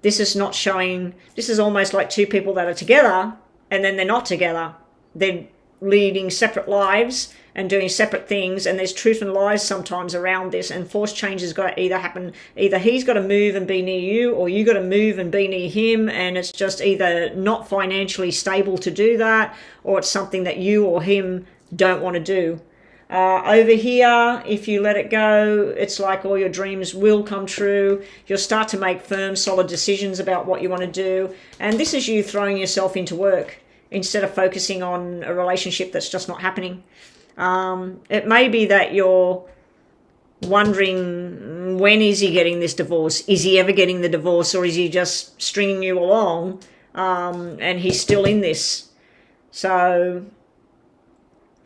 Speaker 1: This is not showing, this is almost like 2 people that are together and then they're not together. They're leading separate lives and doing separate things, and there's truth and lies sometimes around this, and forced changes got to either happen, either he's got to move and be near you, or you got to move and be near him, and it's just either not financially stable to do that, or it's something that you or him don't want to do. Over here, if you let it go, it's like all your dreams will come true. You'll start to make firm, solid decisions about what you want to do. And this is you throwing yourself into work instead of focusing on a relationship that's just not happening. It may be that you're wondering, when is he getting this divorce? Is he ever getting the divorce, or is he just stringing you along and he's still in this? So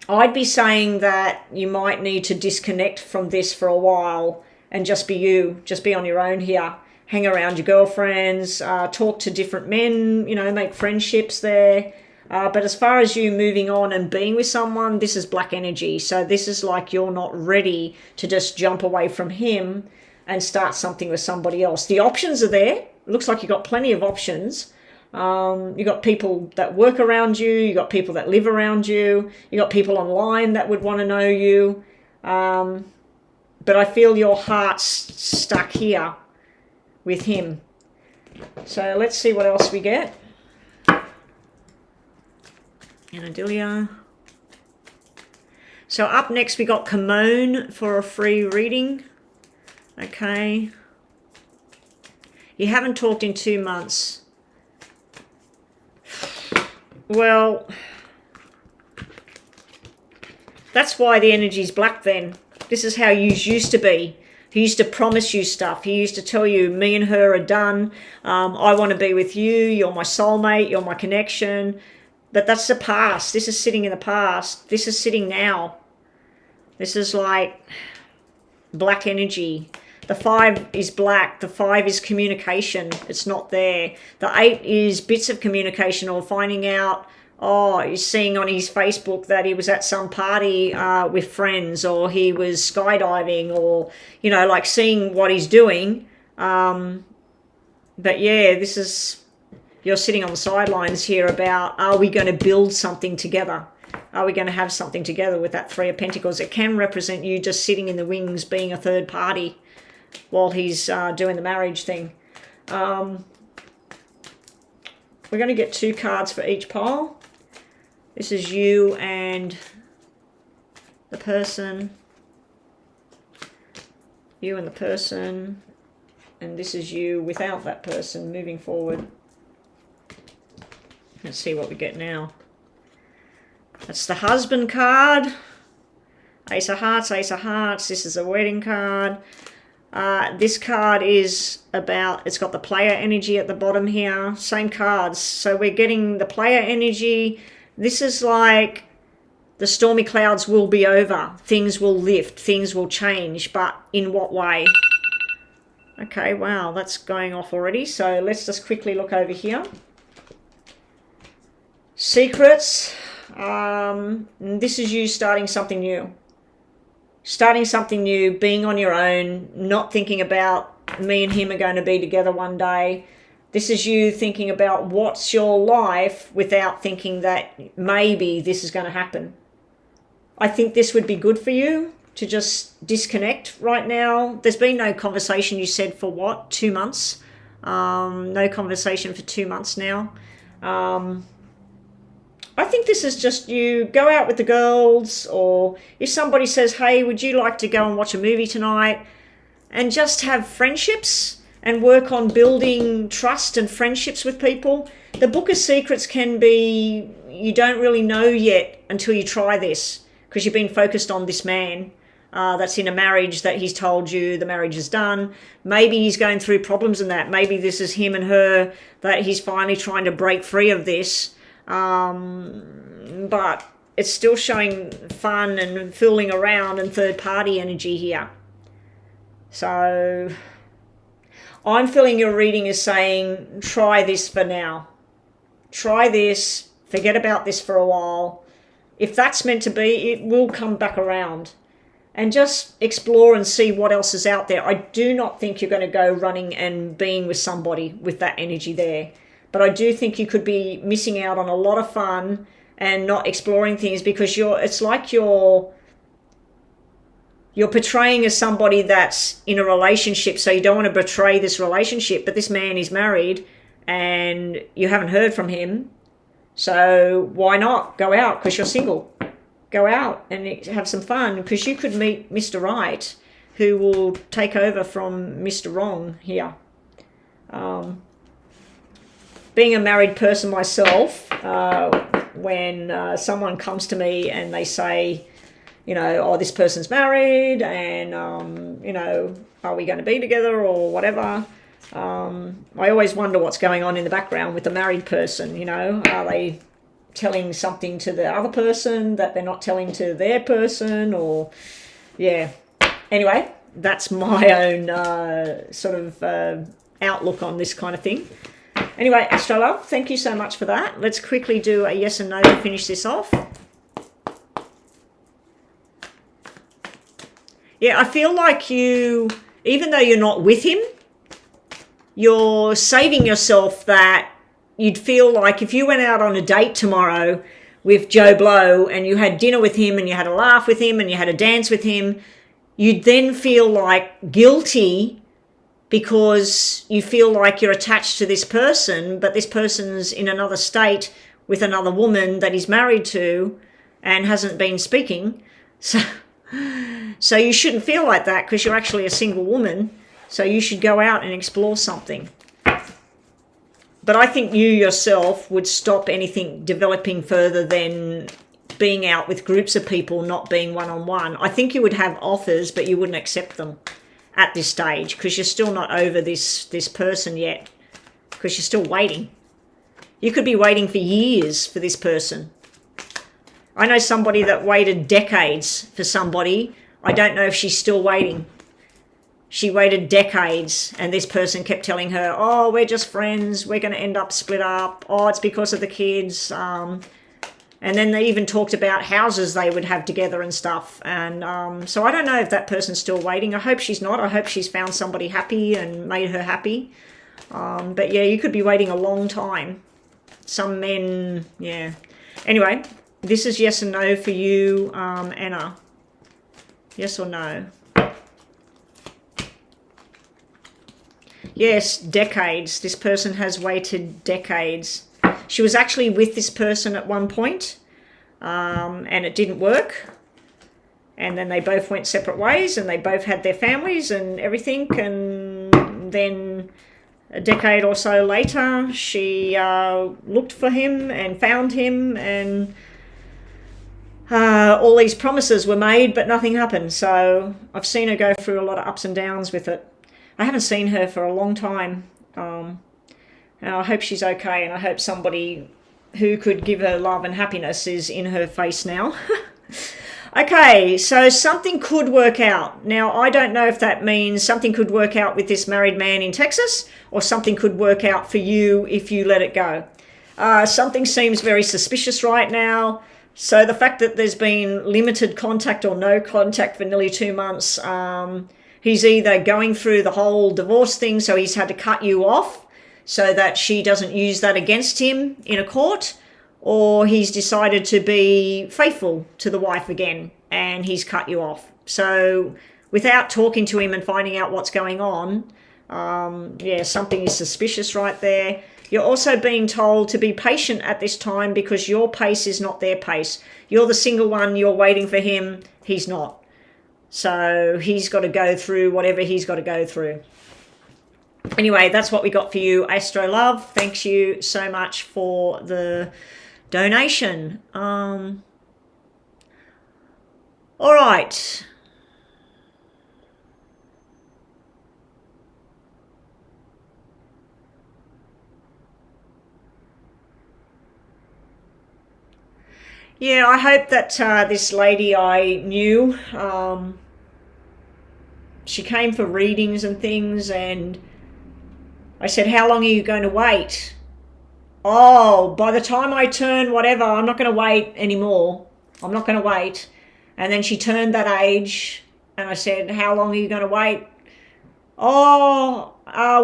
Speaker 1: I'd be saying that you might need to disconnect from this for a while and just be you, just be on your own here. Hang around your girlfriends, talk to different men, make friendships there. But as far as you moving on and being with someone, this is black energy. So this is like you're not ready to just jump away from him and start something with somebody else. The options are there. It looks like you've got plenty of options. You got people that work around you, you got people that live around you, you got people online that would want to know you, but I feel your heart's stuck here with him. So let's see what else we get. Anadilia. So up next we got Kimon for a free reading. Okay, You haven't talked in 2 months. Well, that's why the energy's black then. This is how you used to be. He used to promise you stuff. He used to tell you, me and her are done. I want to be with you. You're my soulmate. You're my connection. But that's the past. This is sitting in the past. This is sitting now. This is like black energy. The 5 is black. The 5 is communication. It's not there. The 8 is bits of communication or finding out, oh, he's seeing on his Facebook that he was at some party with friends, or he was skydiving, or, you know, like seeing what he's doing. But yeah, this is, you're sitting on the sidelines here about, are we going to build something together? Are we going to have something together with that 3 of Pentacles? It can represent you just sitting in the wings being a third party while he's doing the marriage thing. We're going to get 2 cards for each pile. This is you and the person. You and the person. And this is you without that person moving forward. Let's see what we get now. That's the husband card. Ace of Hearts, Ace of Hearts. This is a wedding card. This card is about, it's got the player energy at the bottom here. Same cards. So we're getting the player energy. This is like the stormy clouds will be over. Things will lift. Things will change. But in what way? Okay, wow, that's going off already. So let's just quickly look over here. Secrets. This is you starting something new. Starting something new, being on your own, not thinking about me and him are going to be together one day. This is you thinking about what's your life without thinking that maybe this is going to happen. I think this would be good for you to just disconnect right now. There's been no conversation, you said, for what? 2 months? No conversation for 2 months now. I think this is just you go out with the girls, or if somebody says, hey, would you like to go and watch a movie tonight? And just have friendships and work on building trust and friendships with people. The Book of Secrets can be, you don't really know yet until you try this, because you've been focused on this man that's in a marriage that he's told you the marriage is done. Maybe he's going through problems in that. Maybe this is him and her that he's finally trying to break free of this. But it's still showing fun and fooling around and third party energy here. So I'm feeling your reading is saying, try this for now. Try this, forget about this for a while. If that's meant to be, it will come back around. And just explore and see what else is out there. I do not think you're going to go running and being with somebody with that energy there. But I do think you could be missing out on a lot of fun and not exploring things, because it's like you're portraying as somebody that's in a relationship, so you don't want to betray this relationship, but this man is married and you haven't heard from him. So why not go out because you're single? Go out and have some fun, because you could meet Mr. Right, who will take over from Mr. Wrong here. Being a married person myself, when someone comes to me and they say, you know, oh, this person's married and, you know, are we going to be together or whatever? I always wonder what's going on in the background with the married person, you know. Are they telling something to the other person that they're not telling to their person, or, yeah. Anyway, that's my own sort of outlook on this kind of thing. Anyway, Astro Love, thank you so much for that. Let's quickly do a yes and no to finish this off. Yeah, I feel like you, even though you're not with him, you're saving yourself that you'd feel like if you went out on a date tomorrow with Joe Blow and you had dinner with him and you had a laugh with him and you had a dance with him, you'd then feel like guilty because you feel like you're attached to this person, but this person's in another state with another woman that he's married to and hasn't been speaking. So you shouldn't feel like that, because you're actually a single woman. So you should go out and explore something. But I think you yourself would stop anything developing further than being out with groups of people, not being one-on-one. I think you would have offers, but you wouldn't accept them at this stage because you're still not over this person yet, because you're still waiting. You could be waiting for years for this person. I know somebody that waited decades for somebody. I don't know if she's still waiting. She waited decades, and this person kept telling her, oh, we're just friends, we're going to end up split up, oh, it's because of the kids. And then they even talked about houses they would have together and stuff. And so I don't know if that person's still waiting. I hope she's not. I hope she's found somebody happy and made her happy. But yeah, you could be waiting a long time. Some men, yeah. Anyway, this is yes and no for you, Anna. Yes or no? Yes, decades. This person has waited decades. She was actually with this person at one point, and it didn't work. And then they both went separate ways, and they both had their families and everything. And then a decade or so later, she looked for him and found him, and all these promises were made, but nothing happened. So I've seen her go through a lot of ups and downs with it. I haven't seen her for a long time, and I hope she's okay, and I hope somebody who could give her love and happiness is in her face now. Okay, so something could work out. Now, I don't know if that means something could work out with this married man in Texas, or something could work out for you if you let it go. Something seems very suspicious right now. So the fact that there's been limited contact or no contact for nearly 2 months, he's either going through the whole divorce thing, so he's had to cut you off so that she doesn't use that against him in a court, or he's decided to be faithful to the wife again and he's cut you off. So without talking to him and finding out what's going on, yeah, something is suspicious right there. You're also being told to be patient at this time because your pace is not their pace. You're the single one, you're waiting for him, he's not. So he's got to go through whatever he's got to go through. Anyway, that's what we got for you, Astro Love. Thanks you so much for the donation. All right. Yeah, I hope that this lady I knew, she came for readings and things, and I said, how long are you going to wait? Oh, by the time I turn whatever, I'm not going to wait anymore. I'm not going to wait. And then she turned that age, and I said, how long are you going to wait? Oh,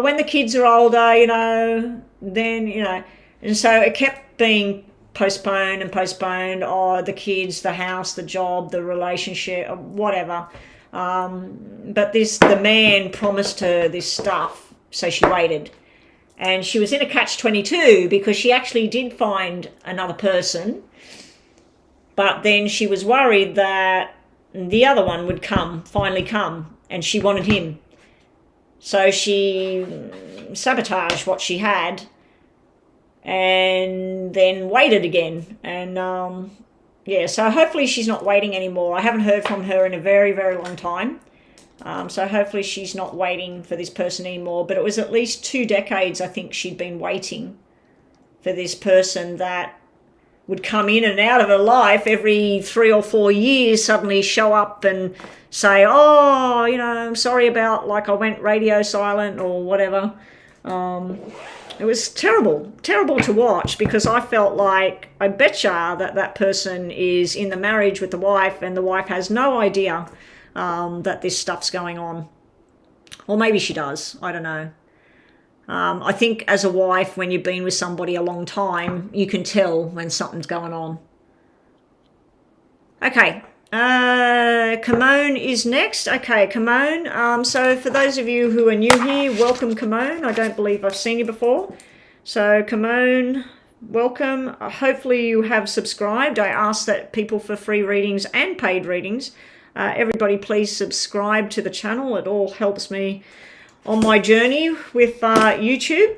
Speaker 1: when the kids are older, you know, then, you know. And so it kept being postponed and postponed. Oh, the kids, the house, the job, the relationship, whatever. But the man promised her this stuff, so she waited. And she was in a catch-22 because she actually did find another person, but then she was worried that the other one would finally come, and she wanted him. So she sabotaged what she had and then waited again. And yeah, so hopefully she's not waiting anymore. I haven't heard from her in a very, very long time. So hopefully she's not waiting for this person anymore. But it was at least 2 decades, I think, she'd been waiting for this person that would come in and out of her life every 3 or 4 years, suddenly show up and say, oh, you know, I'm sorry about, like, I went radio silent or whatever. It was terrible to watch, because I felt like, I betcha that person is in the marriage with the wife, and the wife has no idea that this stuff's going on. Or maybe she does, I don't know. I think as a wife, when you've been with somebody a long time, you can tell when something's going on. Okay, Kimone is next. Okay, Kimone. So for those of you who are new here, welcome, Kimone. I don't believe I've seen you before. So Kimone, welcome. Hopefully you have subscribed. I ask that people for free readings and paid readings, everybody please subscribe to the channel. It all helps me on my journey with YouTube.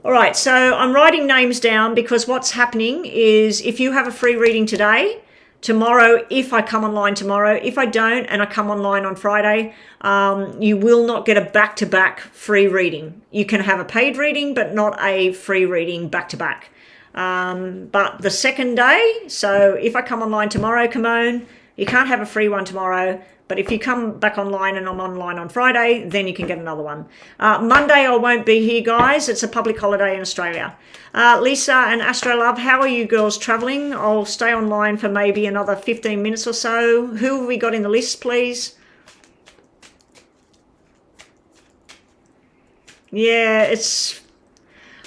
Speaker 1: All right, so I'm writing names down because what's happening is if you have a free reading today, tomorrow, if I come online tomorrow, if I don't and I come online on Friday, you will not get a back-to-back free reading. You can have a paid reading, but not a free reading back-to-back. But the second day, so if I come online tomorrow, Kimone, you can't have a free one tomorrow. But if you come back online and I'm online on Friday, then you can get another one. Monday, I won't be here, guys. It's a public holiday in Australia. Lisa and Astro Love, how are you girls traveling? I'll stay online for maybe another 15 minutes or so. Who have we got in the list, please? Yeah,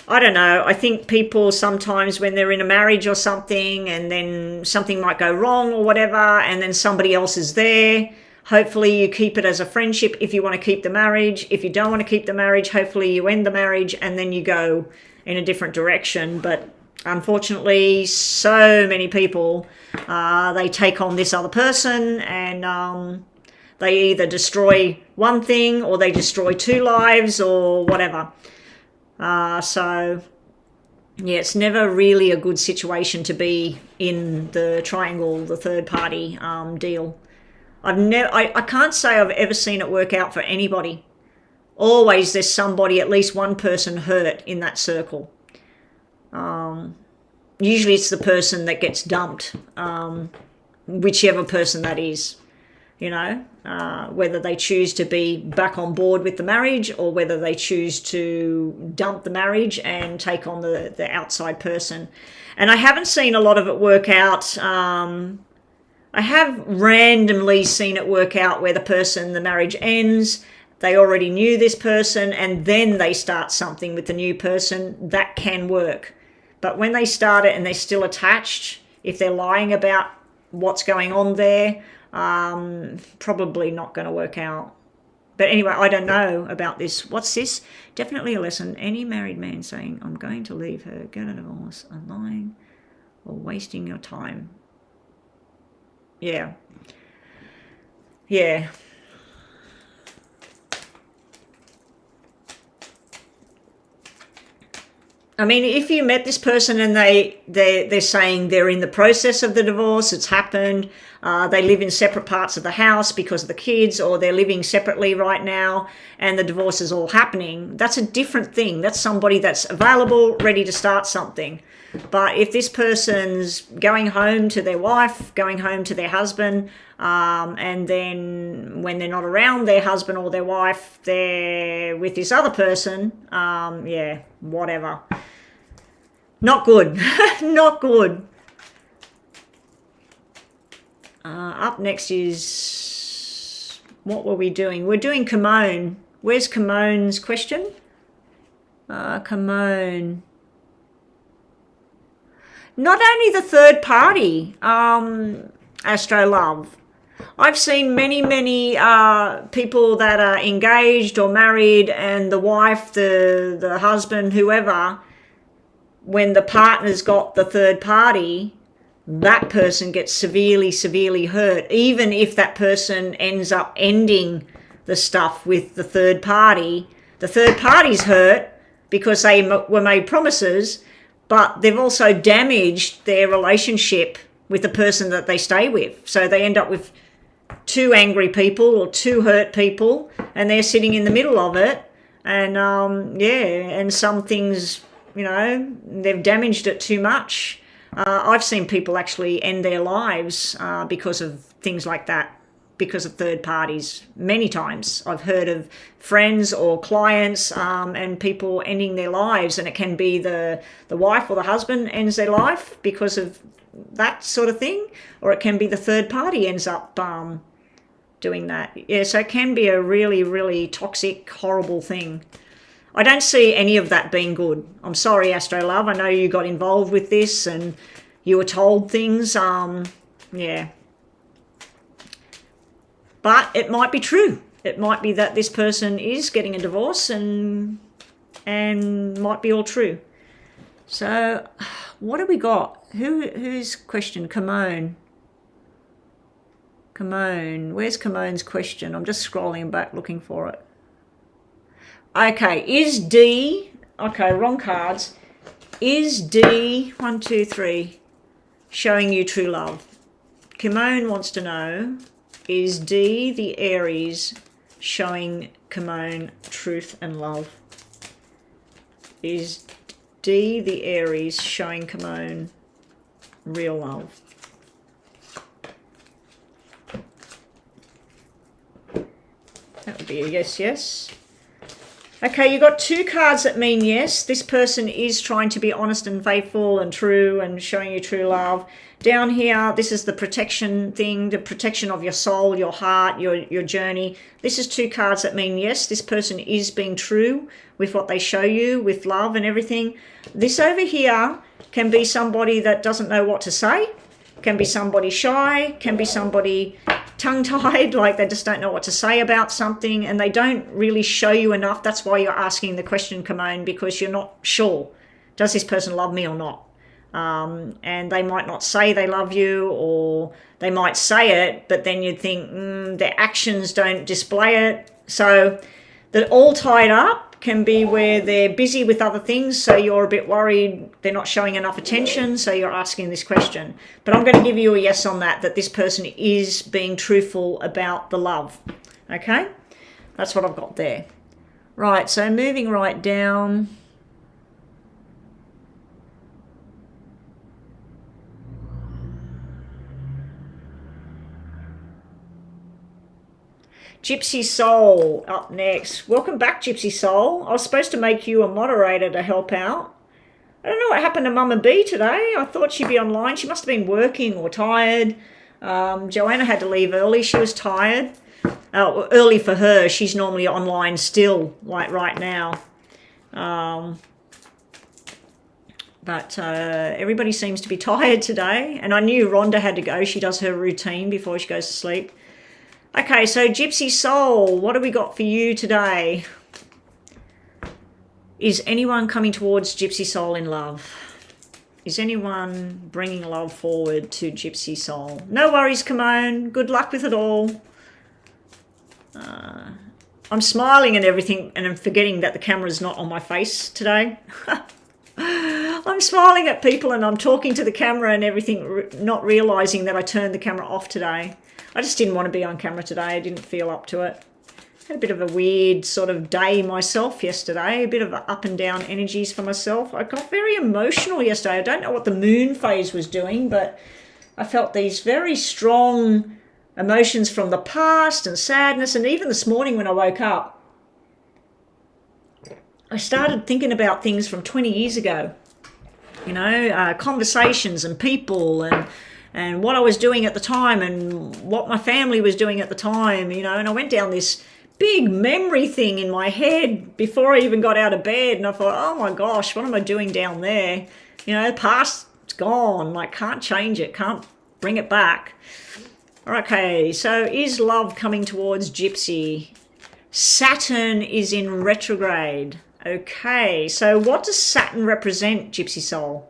Speaker 1: I don't know. I think people sometimes when they're in a marriage or something and then something might go wrong or whatever and then somebody else is there, hopefully you keep it as a friendship if you want to keep the marriage. If you don't want to keep the marriage, hopefully you end the marriage and then you go in a different direction. But unfortunately, so many people, they take on this other person and they either destroy one thing or they destroy two lives or whatever. So, yeah, it's never really a good situation to be in the triangle, the third party deal. I can't say I've ever seen it work out for anybody. Always there's somebody, at least one person hurt in that circle. Usually it's the person that gets dumped, whichever person that is, you know, whether they choose to be back on board with the marriage or whether they choose to dump the marriage and take on the outside person. And I haven't seen a lot of it work out. I have randomly seen it work out where the marriage ends, they already knew this person, and then they start something with the new person. That can work. But when they start it and they're still attached, if they're lying about what's going on there, probably not going to work out. But anyway, I don't know about this. What's this? Definitely a lesson. Any married man saying, I'm going to leave her, get a divorce, are lying or wasting your time. Yeah. Yeah. I mean, if you met this person and they're saying they're in the process of the divorce, it's happened, they live in separate parts of the house because of the kids, or they're living separately right now and the divorce is all happening, that's a different thing. That's somebody that's available, ready to start something. But if this person's going home to their wife, going home to their husband, and then when they're not around their husband or their wife, they're with this other person, yeah, whatever. Not good. Not good. Up next is, what were we doing? We're doing Kimone. Where's Kimone's question? Kimone. Not only the third party, Astro Love. I've seen many people that are engaged or married, and the wife, the husband, whoever, when the partner's got the third party, that person gets severely hurt. Even if that person ends up ending the stuff with the third party's hurt because they were made promises, but they've also damaged their relationship with the person that they stay with. So they end up with two angry people or two hurt people, and they're sitting in the middle of it. And and some things, you know, they've damaged it too much. I've seen people actually end their lives because of things like that, because of third parties. Many times I've heard of friends or clients and people ending their lives, and it can be the wife or the husband ends their life because of that sort of thing, or it can be the third party ends up doing that. Yeah, so it can be a really toxic, horrible thing. I don't see any of that being good. I'm sorry, Astro Love. I know you got involved with this and you were told things. Yeah. But it might be true. It might be that this person is getting a divorce and might be all true. So what have we got? Who's question? Kimone. Kimone. Where's Kimone's question? I'm just scrolling back looking for it. Okay, is D okay, wrong cards. Is D, 1, 2, 3, showing you true love? Kimone wants to know, is D, the Aries, showing Kimone truth and love? Is D, the Aries, showing Kimone real love? That would be a yes, yes. Okay, you got 2 cards that mean yes. This person is trying to be honest and faithful and true and showing you true love. Down here, this is the protection thing, the protection of your soul, your heart, your journey. This is 2 cards that mean yes, this person is being true with what they show you, with love and everything. This over here can be somebody that doesn't know what to say, can be somebody shy, can be somebody tongue-tied, like they just don't know what to say about something and they don't really show you enough. That's why you're asking the question, Kimone, because you're not sure, does this person love me or not? And they might not say they love you, or they might say it, but then you'd think their actions don't display it. So that all tied up can be where they're busy with other things, so you're a bit worried they're not showing enough attention, so you're asking this question. But I'm going to give you a yes on that this person is being truthful about the love. Okay? That's what I've got there. Right, so moving right down. Gypsy Soul up next. Welcome back, Gypsy Soul. I was supposed to make you a moderator to help out. I don't know what happened to Mama B today. I thought she'd be online. She must have been working or tired. Joanna had to leave early. She was tired. Early for her. She's normally online still, like right now. But everybody seems to be tired today. And I knew Rhonda had to go. She does her routine before she goes to sleep. Okay, so Gypsy Soul, what have we got for you today? Is anyone coming towards Gypsy Soul in love? Is anyone bringing love forward to Gypsy Soul? No worries, Kimone. Good luck with it all. I'm smiling and everything, and I'm forgetting that the camera's not on my face today. I'm smiling at people and I'm talking to the camera and everything, not realising that I turned the camera off today. I just didn't want to be on camera today. I didn't feel up to it. Had a bit of a weird sort of day myself yesterday. A bit of up and down energies for myself. I got very emotional yesterday. I don't know what the moon phase was doing, but I felt these very strong emotions from the past and sadness. And even this morning when I woke up, I started thinking about things from 20 years ago. You know, conversations and people and what I was doing at the time and what my family was doing at the time, you know, and I went down this big memory thing in my head before I even got out of bed, and I thought, oh my gosh, what am I doing down there? You know, the past's gone, like can't change it, can't bring it back. Okay, so is love coming towards Gypsy? Saturn is in retrograde. Okay, so what does Saturn represent, Gypsy Soul?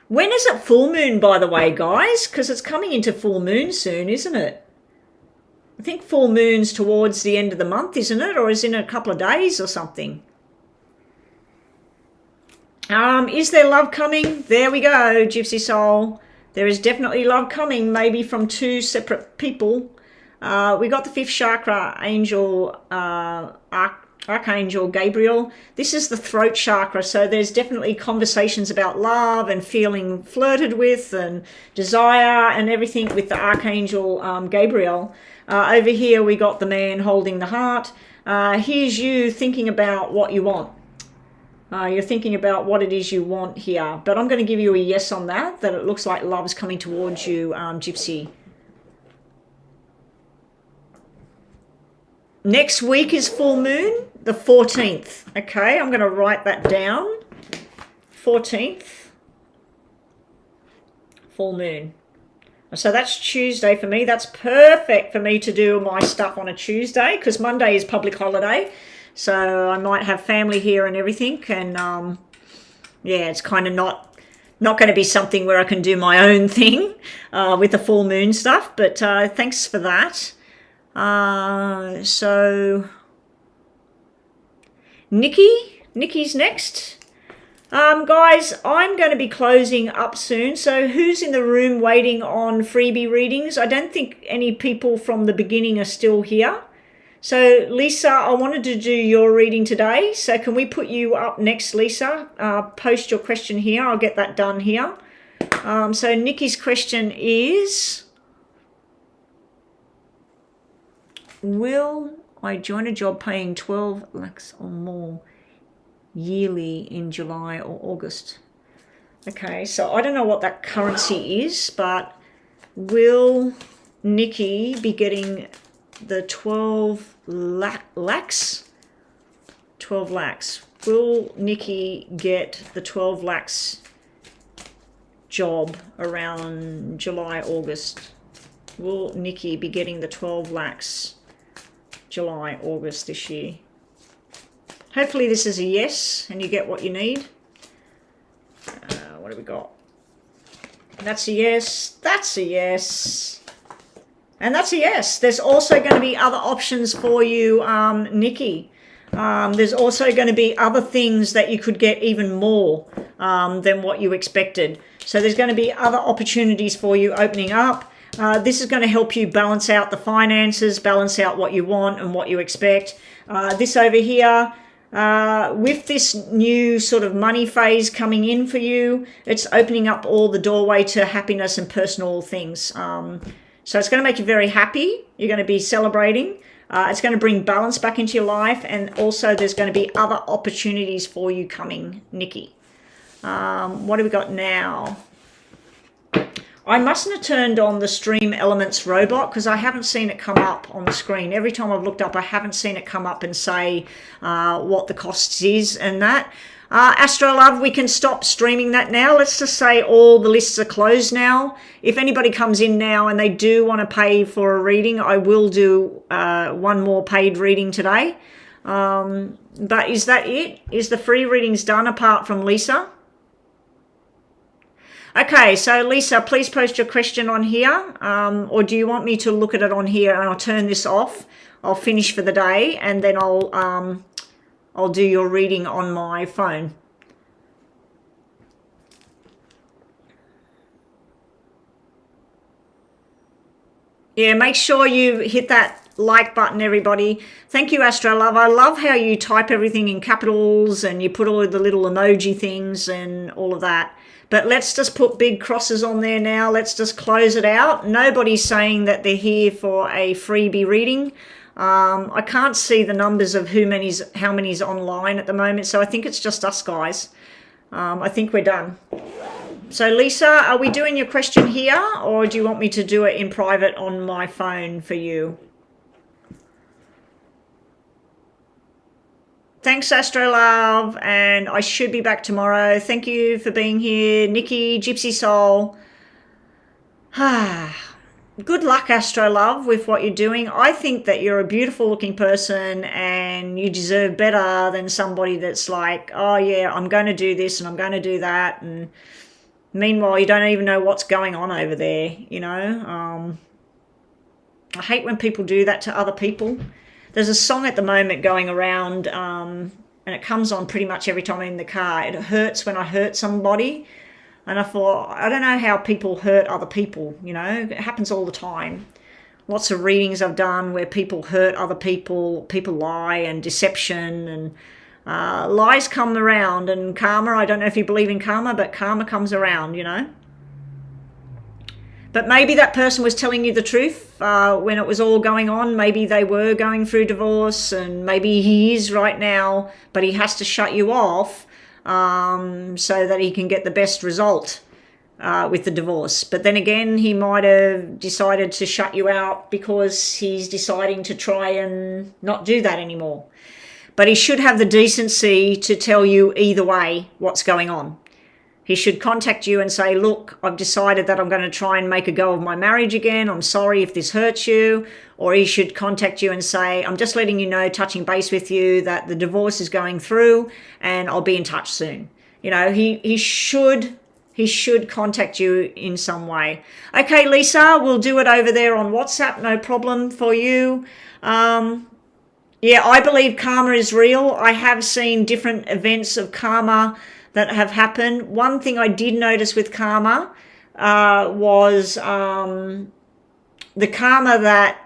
Speaker 1: When is it full moon, by the way, guys? Because it's coming into full moon soon, isn't it? I think full moon's towards the end of the month, isn't it? Or is it in a couple of days or something? Is there love coming? There we go, Gypsy Soul. There is definitely love coming, maybe from 2 separate people. We got the 5th chakra angel, Archangel Gabriel. This is the throat chakra, so there's definitely conversations about love and feeling flirted with and desire and everything with the Archangel Gabriel. Over here we got the man holding the heart. Here's you thinking about what you want. You're thinking about what it is you want here, but I'm going to give you a yes on that it looks like love is coming towards you, Gypsy. Next week is full moon, the 14th. Okay, I'm going to write that down. 14th, full moon. So that's Tuesday for me. That's perfect for me to do my stuff on a Tuesday because Monday is public holiday. So I might have family here and everything. And yeah, it's kind of not going to be something where I can do my own thing with the full moon stuff. But thanks for that. So Nikki's next. Guys, I'm going to be closing up soon. So who's in the room waiting on freebie readings? I don't think any people from the beginning are still here. So Lisa, I wanted to do your reading today. So can we put you up next, Lisa? Post your question here. I'll get that done here. So Nikki's question is, will I join a job paying 12 lakhs or more yearly in July or August? Okay, so I don't know what that currency is, but will Nikki be getting the 12 lakhs? 12 lakhs. Will Nikki get the 12 lakhs job around July, August? Will Nikki be getting the 12 lakhs July, August this year? Hopefully this is a yes and you get what you need. What have we got? That's a yes. That's a yes. And that's a yes. There's also going to be other options for you, Nikki. There's also going to be other things that you could get even more than what you expected. So there's going to be other opportunities for you opening up. This is going to help you balance out the finances, balance out what you want and what you expect. This over here, with this new sort of money phase coming in for you, it's opening up all the doorway to happiness and personal things. So it's going to make you very happy. You're going to be celebrating. It's going to bring balance back into your life. And also there's going to be other opportunities for you coming, Nikki. What do we got now? I mustn't have turned on the Stream Elements robot because I haven't seen it come up on the screen. Every time I've looked up, I haven't seen it come up and say what the cost is and that. Astrolove, we can stop streaming that now. Let's just say all the lists are closed now. If anybody comes in now and they do want to pay for a reading, I will do one more paid reading today. But is that it? Is the free readings done apart from Lisa? Okay, so Lisa, please post your question on here, or do you want me to look at it on here and I'll turn this off? I'll finish for the day and then I'll do your reading on my phone. Yeah, make sure you hit that like button, everybody. Thank you, Astrolove. I love how you type everything in capitals and you put all the little emoji things and all of that. But let's just put big crosses on there now. Let's just close it out. Nobody's saying that they're here for a freebie reading. I can't see the numbers of how many's online at the moment, so I think it's just us guys. I think we're done. So Lisa, are we doing your question here, or do you want me to do it in private on my phone for you? Thanks, Astrolove, and I should be back tomorrow. Thank you for being here. Nikki, Gypsy Soul. Good luck, Astrolove, with what you're doing. I think that you're a beautiful looking person and you deserve better than somebody that's like, oh yeah, I'm going to do this and I'm going to do that. And meanwhile, you don't even know what's going on over there, you know. I hate when people do that to other people. There's a song at the moment going around and it comes on pretty much every time I'm in the car. It hurts when I hurt somebody. And I thought, I don't know how people hurt other people, you know. It happens all the time. Lots of readings I've done where people hurt other people, people lie and deception and lies come around and karma. I don't know if you believe in karma, but karma comes around, you know. But maybe that person was telling you the truth when it was all going on. Maybe they were going through divorce and maybe he is right now, but he has to shut you off so that he can get the best result with the divorce. But then again, he might have decided to shut you out because he's deciding to try and not do that anymore. But he should have the decency to tell you either way what's going on. He should contact you and say, look, I've decided that I'm going to try and make a go of my marriage again. I'm sorry if this hurts you. Or he should contact you and say, I'm just letting you know, touching base with you, that the divorce is going through and I'll be in touch soon. You know, he should he should contact you in some way. Okay, Lisa, we'll do it over there on WhatsApp. No problem for you. Yeah, I believe karma is real. I have seen different events of karma that have happened. One thing I did notice with karma was the karma that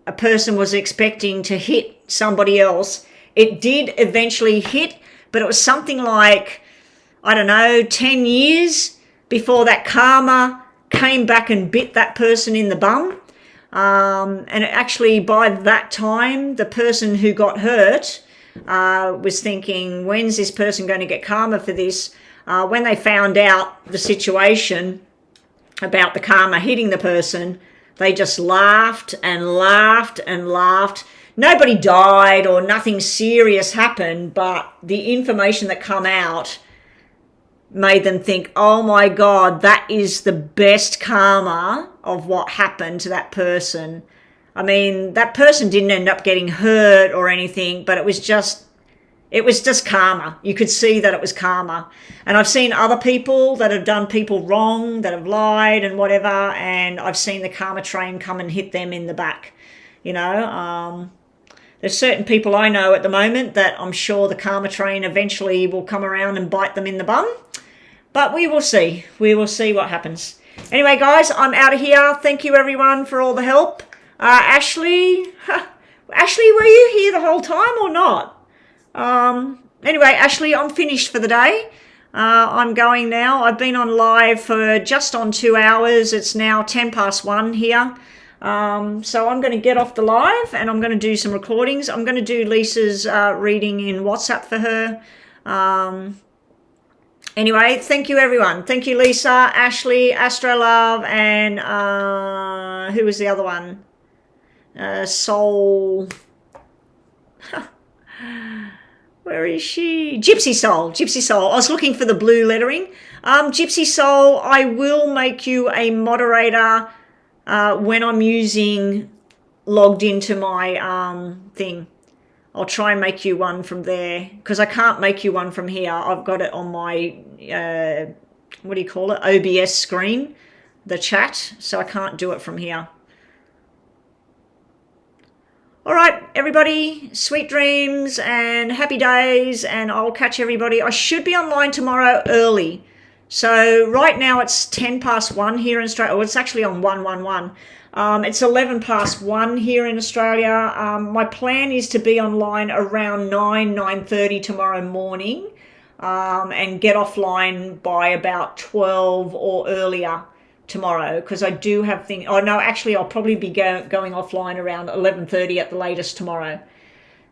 Speaker 1: a person was expecting to hit somebody else. It did eventually hit, but it was something like, I don't know, 10 years before that karma came back and bit that person in the bum. And actually by that time, the person who got hurt was thinking, when's this person going to get karma for this? When they found out the situation about the karma hitting the person, they just laughed and laughed and laughed. Nobody died or nothing serious happened, but the information that come out made them think, oh my God, that is the best karma of what happened to that person. I mean, that person didn't end up getting hurt or anything, but it was just karma. You could see that it was karma. And I've seen other people that have done people wrong, that have lied and whatever, and I've seen the karma train come and hit them in the back. You know, there's certain people I know at the moment that I'm sure the karma train eventually will come around and bite them in the bum. But we will see. We will see what happens. Anyway, guys, I'm out of here. Thank you, everyone, for all the help. Ashley, Ashley, were you here the whole time or not? Anyway, Ashley, I'm finished for the day. I'm going now. I've been on live for just on 2 hours. It's now 1:10 here. So I'm going to get off the live and I'm going to do some recordings. I'm going to do Lisa's reading in WhatsApp for her. Anyway, thank you, everyone. Thank you, Lisa, Ashley, Astrolove, and who was the other one? Soul. Where is she? Gypsy Soul. Gypsy Soul. I was looking for the blue lettering. Gypsy Soul, I will make you a moderator when I'm logged into my thing. I'll try and make you one from there because I can't make you one from here. I've got it on my, what do you call it? OBS screen, the chat. So I can't do it from here. All right, everybody, sweet dreams and happy days. And I'll catch everybody. I should be online tomorrow early. So right now it's 1:10 here in Australia. Oh, it's actually on 1:11. It's 1:11 here in Australia. My plan is to be online around 9:30 tomorrow morning and get offline by about 12 or earlier tomorrow because I do have things. Oh, no, actually, I'll probably be going offline around 11:30 at the latest tomorrow.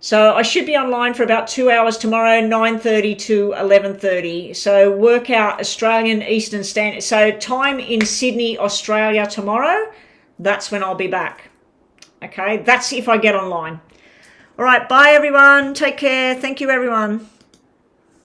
Speaker 1: So I should be online for about 2 hours tomorrow, 9:30 to 11:30. So work out Australian Eastern Standard. So time in Sydney, Australia tomorrow. That's when I'll be back. Okay, that's if I get online. All right, bye everyone. Take care. Thank you, everyone.